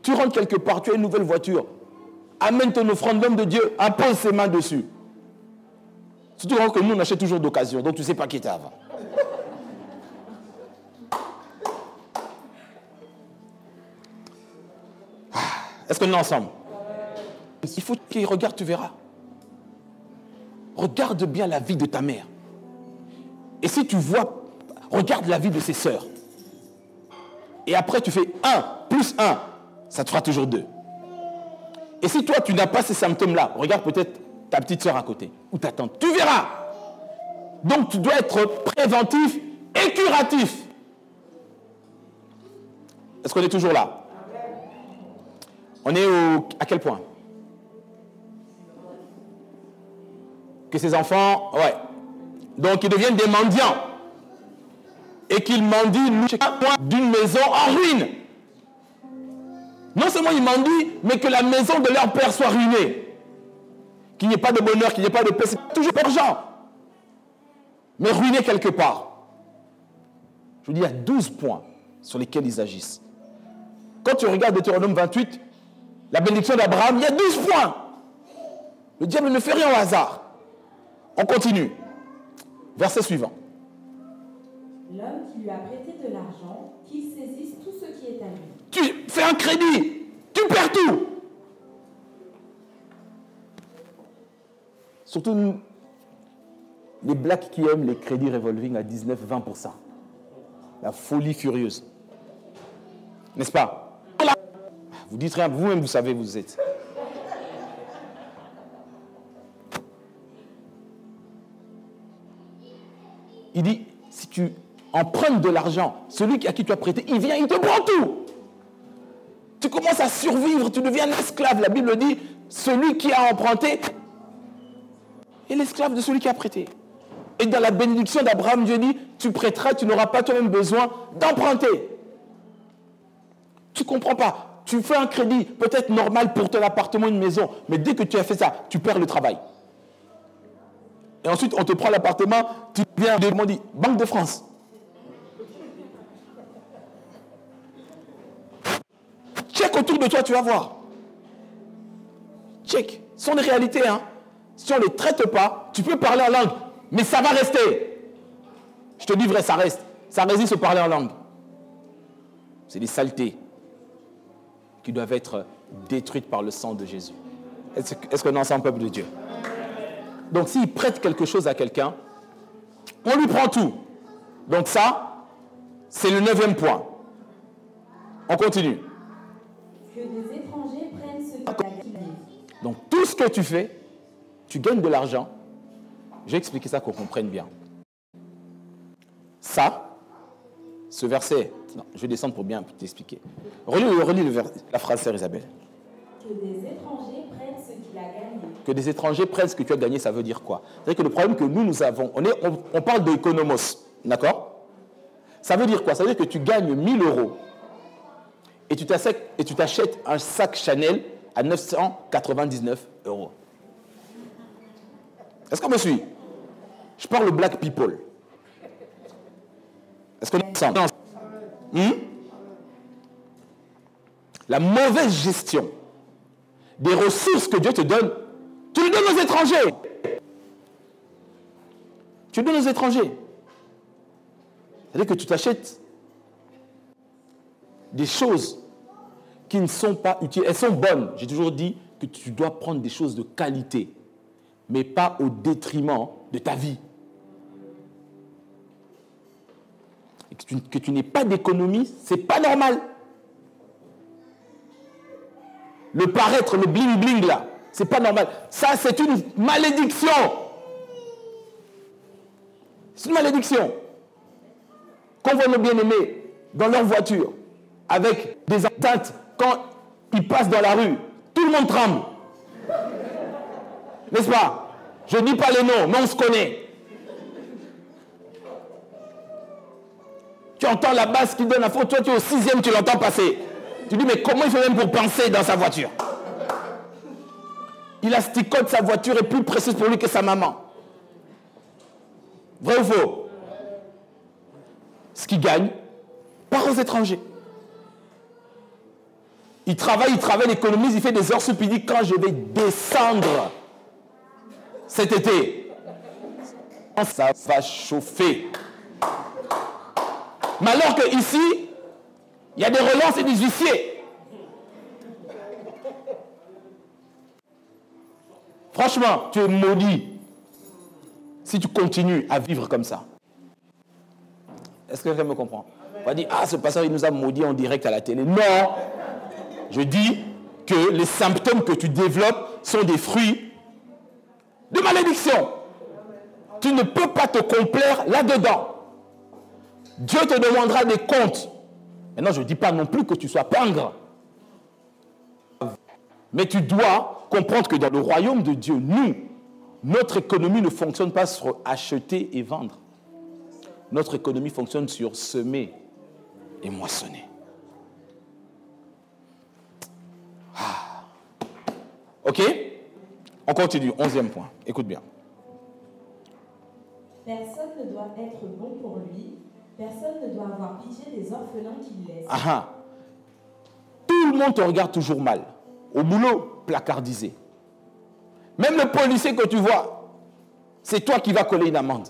Tu rentres quelque part, tu as une nouvelle voiture. Amène ton offrande, l'homme de Dieu, impose ses mains dessus. Surtout que nous, on achète toujours d'occasion, donc tu ne sais pas qui était avant. Est-ce qu'on est ensemble? Il faut qu'il regarde, tu verras. Regarde bien la vie de ta mère. Et si tu vois, regarde la vie de ses sœurs. Et après, tu fais 1 plus 1, ça te fera toujours 2. Et si toi, tu n'as pas ces symptômes-là, regarde peut-être ta petite sœur à côté, ou ta tante, tu verras. Donc, tu dois être préventif et curatif. Est-ce qu'on est toujours là? On est à quel point? Que ces enfants, ouais. Donc, ils deviennent des mendiants. Et qu'ils mendient d'une maison en ruine. Non seulement ils mendient, mais que la maison de leur père soit ruinée. Qu'il n'y ait pas de bonheur, qu'il n'y ait pas de paix. C'est toujours argent. Mais ruiné quelque part. Je vous dis, il y a 12 points sur lesquels ils agissent. Quand tu regardes Deutéronome 28, la bénédiction d'Abraham, il y a 12 points. Le diable ne fait rien au hasard. On continue. Verset suivant. L'homme qui lui a prêté de l'argent, qu'il saisisse tout ce qui est à lui. Tu fais un crédit, tu perds tout. Surtout les blacks qui aiment les crédits revolving à 19-20%. La folie furieuse. N'est-ce pas? Vous dites rien, vous-même vous savez où vous êtes. Il dit, si tu empruntes de l'argent, celui à qui tu as prêté, il vient, il te prend tout. Tu commences à survivre, tu deviens un esclave. La Bible dit, celui qui a emprunté est l'esclave de celui qui a prêté. Et dans la bénédiction d'Abraham, Dieu dit, tu prêteras, tu n'auras pas toi-même besoin d'emprunter. Tu ne comprends pas. Tu fais un crédit, peut-être normal pour ton appartement, une maison, mais dès que tu as fait ça, tu perds le travail. Et ensuite, on te prend l'appartement, tu viens de dit, Banque de France. Check autour de toi, tu vas voir. Check. Ce sont des réalités, hein. Si on ne les traite pas, tu peux parler en langue, mais ça va rester. Je te dis vrai, ça reste. Ça résiste au parler en langue. C'est des saletés qui doivent être détruites par le sang de Jésus. Est-ce qu'on est ensemble, peuple de Dieu? Donc, s'il prête quelque chose à quelqu'un, on lui prend tout. Donc ça, c'est le 9e point. On continue. Que des étrangers prennent ce qu'il a gagné. Donc, tout ce que tu fais, tu gagnes de l'argent. Je vais expliquer ça qu'on comprenne bien. Ça, ce verset, non, je vais descendre pour bien t'expliquer. Relis la phrase, sœur Isabelle. Que des étrangers prennent ce qu'il a gagné. Que des étrangers prennent ce que tu as gagné, ça veut dire quoi? C'est-à-dire que le problème que nous avons, on parle d'économos, d'accord? Ça veut dire quoi? Ça veut dire que tu gagnes 1 000 € et tu t'achètes un sac Chanel à 999 €. Est-ce qu'on me suit? Je parle aux black people. Est-ce qu'on est ensemble? La mauvaise gestion des ressources que Dieu te donne, tu les donnes aux étrangers. Tu donnes aux étrangers. C'est-à-dire que tu t'achètes des choses qui ne sont pas utiles. Elles sont bonnes. J'ai toujours dit que tu dois prendre des choses de qualité, mais pas au détriment de ta vie. Et que tu n'aies pas d'économie, c'est pas normal. Le paraître, le bling-bling là, c'est pas normal. Ça, c'est une malédiction. C'est une malédiction. Qu'on voit nos bien-aimés dans leur voiture, avec des atteintes, quand ils passent dans la rue, tout le monde tremble. N'est-ce pas? Je ne dis pas les noms, mais on se connaît. Tu entends la basse qui donne la faute, toi tu es au 6e, tu l'entends passer. Tu dis, mais comment il fait même pour penser dans sa voiture? Il asticote sa voiture est plus précieuse pour lui que sa maman. Vrai ou faux? Ce qu'il gagne, part aux étrangers. Il travaille, il économise, il fait des heures sup, il dit, quand je vais descendre cet été, ça va chauffer. Mais alors qu'ici, il y a des relances et des huissiers. Franchement, tu es maudit si tu continues à vivre comme ça. Est-ce que quelqu'un me comprend? On va dire, ah, ce pasteur, il nous a maudit en direct à la télé. Non! Je dis que les symptômes que tu développes sont des fruits de malédiction. Tu ne peux pas te complaire là-dedans. Dieu te demandera des comptes. Maintenant, je ne dis pas non plus que tu sois pingre. Mais tu dois comprendre que dans le royaume de Dieu, notre économie ne fonctionne pas sur acheter et vendre. Notre économie fonctionne sur semer et moissonner. Ah. Ok? On continue. 11e point. Écoute bien. Personne ne doit être bon pour lui. Personne ne doit avoir pitié des orphelins qu'il laisse. Ah. Tout le monde te regarde toujours mal. Au boulot, placardisé. Même le policier que tu vois, c'est toi qui vas coller une amende.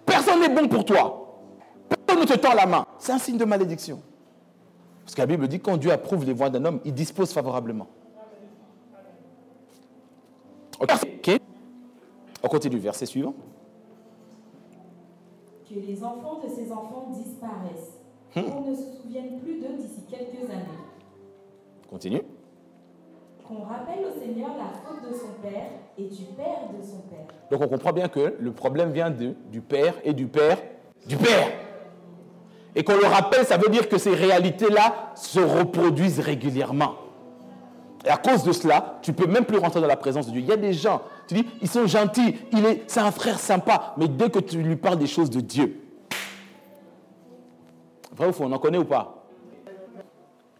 Personne n'est bon pour toi. Personne ne te tend la main. C'est un signe de malédiction. Parce que la Bible dit que quand Dieu approuve les voies d'un homme, il dispose favorablement. Ok. On continue, verset suivant. Que les enfants de ses enfants disparaissent. Qu'on ne se souvienne plus d'eux d'ici quelques années. Continue. Qu'on rappelle au Seigneur la faute de son père et du père de son père. Donc on comprend bien que le problème vient du père et du père du père. Et qu'on le rappelle, ça veut dire que ces réalités-là se reproduisent régulièrement. Et à cause de cela, tu ne peux même plus rentrer dans la présence de Dieu. Il y a des gens, tu dis, ils sont gentils, c'est un frère sympa, mais dès que tu lui parles des choses de Dieu, vrai ou faux, on en connaît ou pas?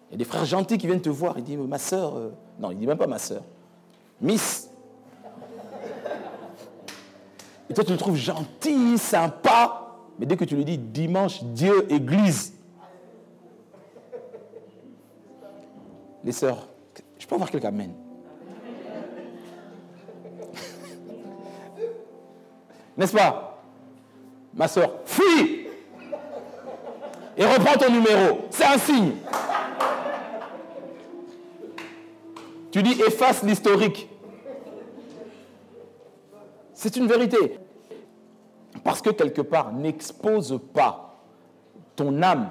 Il y a des frères gentils qui viennent te voir, ils disent, ma soeur, non, il ne dit même pas ma soeur, Miss. Et toi, tu le trouves gentil, sympa, mais dès que tu lui dis dimanche, Dieu, église. Les sœurs, je peux avoir quelqu'un amène. N'est-ce pas? Ma soeur, fuis et reprends ton numéro. C'est un signe. Tu dis efface l'historique. C'est une vérité. Parce que quelque part, n'expose pas ton âme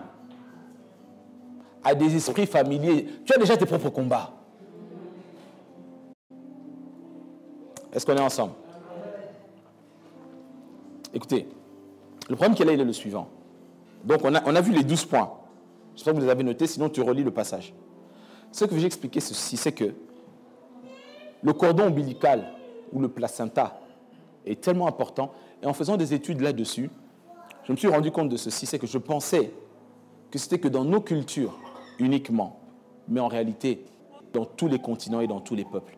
à des esprits familiers. Tu as déjà tes propres combats. Est-ce qu'on est ensemble? Écoutez, le problème qu'il y a là, il est le suivant. Donc, on a vu les 12 points. J'espère que vous les avez notés, sinon tu relis le passage. Ce que j'ai expliqué, ceci, c'est que le cordon ombilical ou le placenta est tellement important. Et en faisant des études là-dessus, je me suis rendu compte de ceci, c'est que je pensais que c'était que dans nos cultures uniquement, mais en réalité, dans tous les continents et dans tous les peuples.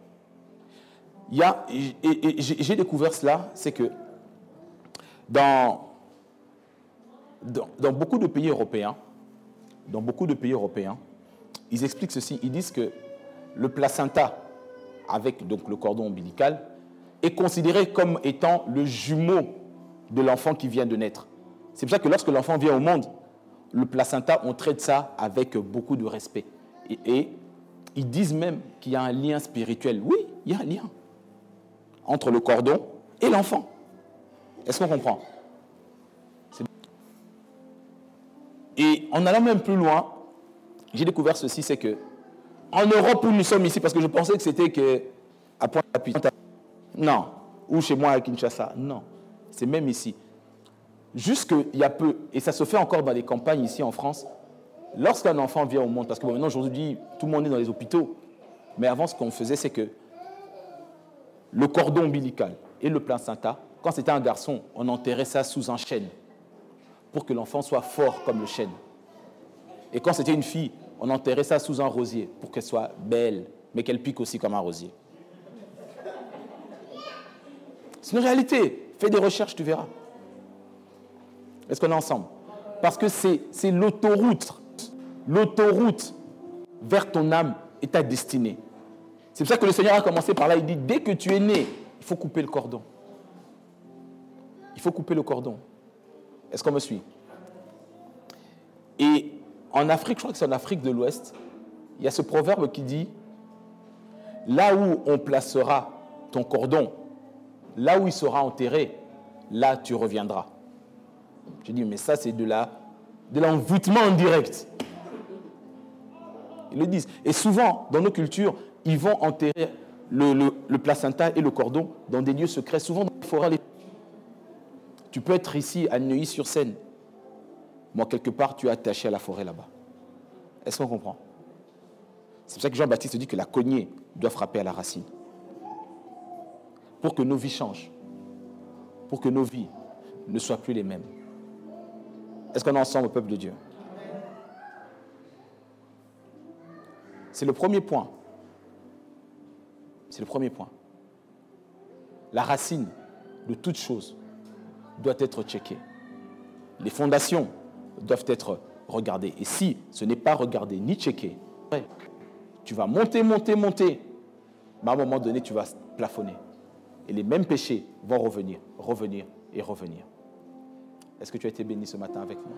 J'ai découvert cela, c'est que dans beaucoup de pays européens, ils expliquent ceci, ils disent que le placenta, avec donc le cordon ombilical, est considéré comme étant le jumeau de l'enfant qui vient de naître. C'est pour ça que lorsque l'enfant vient au monde, le placenta, on traite ça avec beaucoup de respect. Et ils disent même qu'il y a un lien spirituel. Oui, il y a un lien entre le cordon et l'enfant. Est-ce qu'on comprend? Et en allant même plus loin, j'ai découvert ceci, c'est que en Europe où nous sommes ici, parce que je pensais que c'était à Pointe-à-Pitre. Non. Ou chez moi à Kinshasa. Non. C'est même ici. Jusqu'il y a peu, et ça se fait encore dans les campagnes ici en France, lorsqu'un enfant vient au monde, parce que maintenant aujourd'hui, tout le monde est dans les hôpitaux, mais avant ce qu'on faisait, c'est que le cordon ombilical et le placenta, quand c'était un garçon, on enterrait ça sous un chêne pour que l'enfant soit fort comme le chêne. Et quand c'était une fille, on enterrait ça sous un rosier pour qu'elle soit belle, mais qu'elle pique aussi comme un rosier. C'est une réalité. Fais des recherches, tu verras. Est-ce qu'on est ensemble? Parce que c'est l'autoroute vers ton âme et ta destinée. C'est pour ça que le Seigneur a commencé par là. Il dit, dès que tu es né, il faut couper le cordon. Il faut couper le cordon. Est-ce qu'on me suit? Et en Afrique, je crois que c'est en Afrique de l'Ouest, il y a ce proverbe qui dit, là où on placera ton cordon, là où il sera enterré, là tu reviendras. Je dis, mais ça c'est de l'envoûtement en direct. Ils le disent. Et souvent, dans nos cultures, ils vont enterrer le placenta et le cordon dans des lieux secrets, souvent dans les forêts. Tu peux être ici à Neuilly-sur-Seine. Moi, quelque part, tu es attaché à la forêt là-bas. Est-ce qu'on comprend? C'est pour ça que Jean-Baptiste dit que la cognée doit frapper à la racine. Pour que nos vies changent. Pour que nos vies ne soient plus les mêmes. Est-ce qu'on est ensemble au peuple de Dieu? C'est le premier point. C'est le premier point. La racine de toute chose doit être checkée. Les fondations doivent être regardées. Et si ce n'est pas regardé ni checké, tu vas monter, mais à un moment donné, tu vas plafonner. Et les mêmes péchés vont revenir. Est-ce que tu as été béni ce matin avec moi?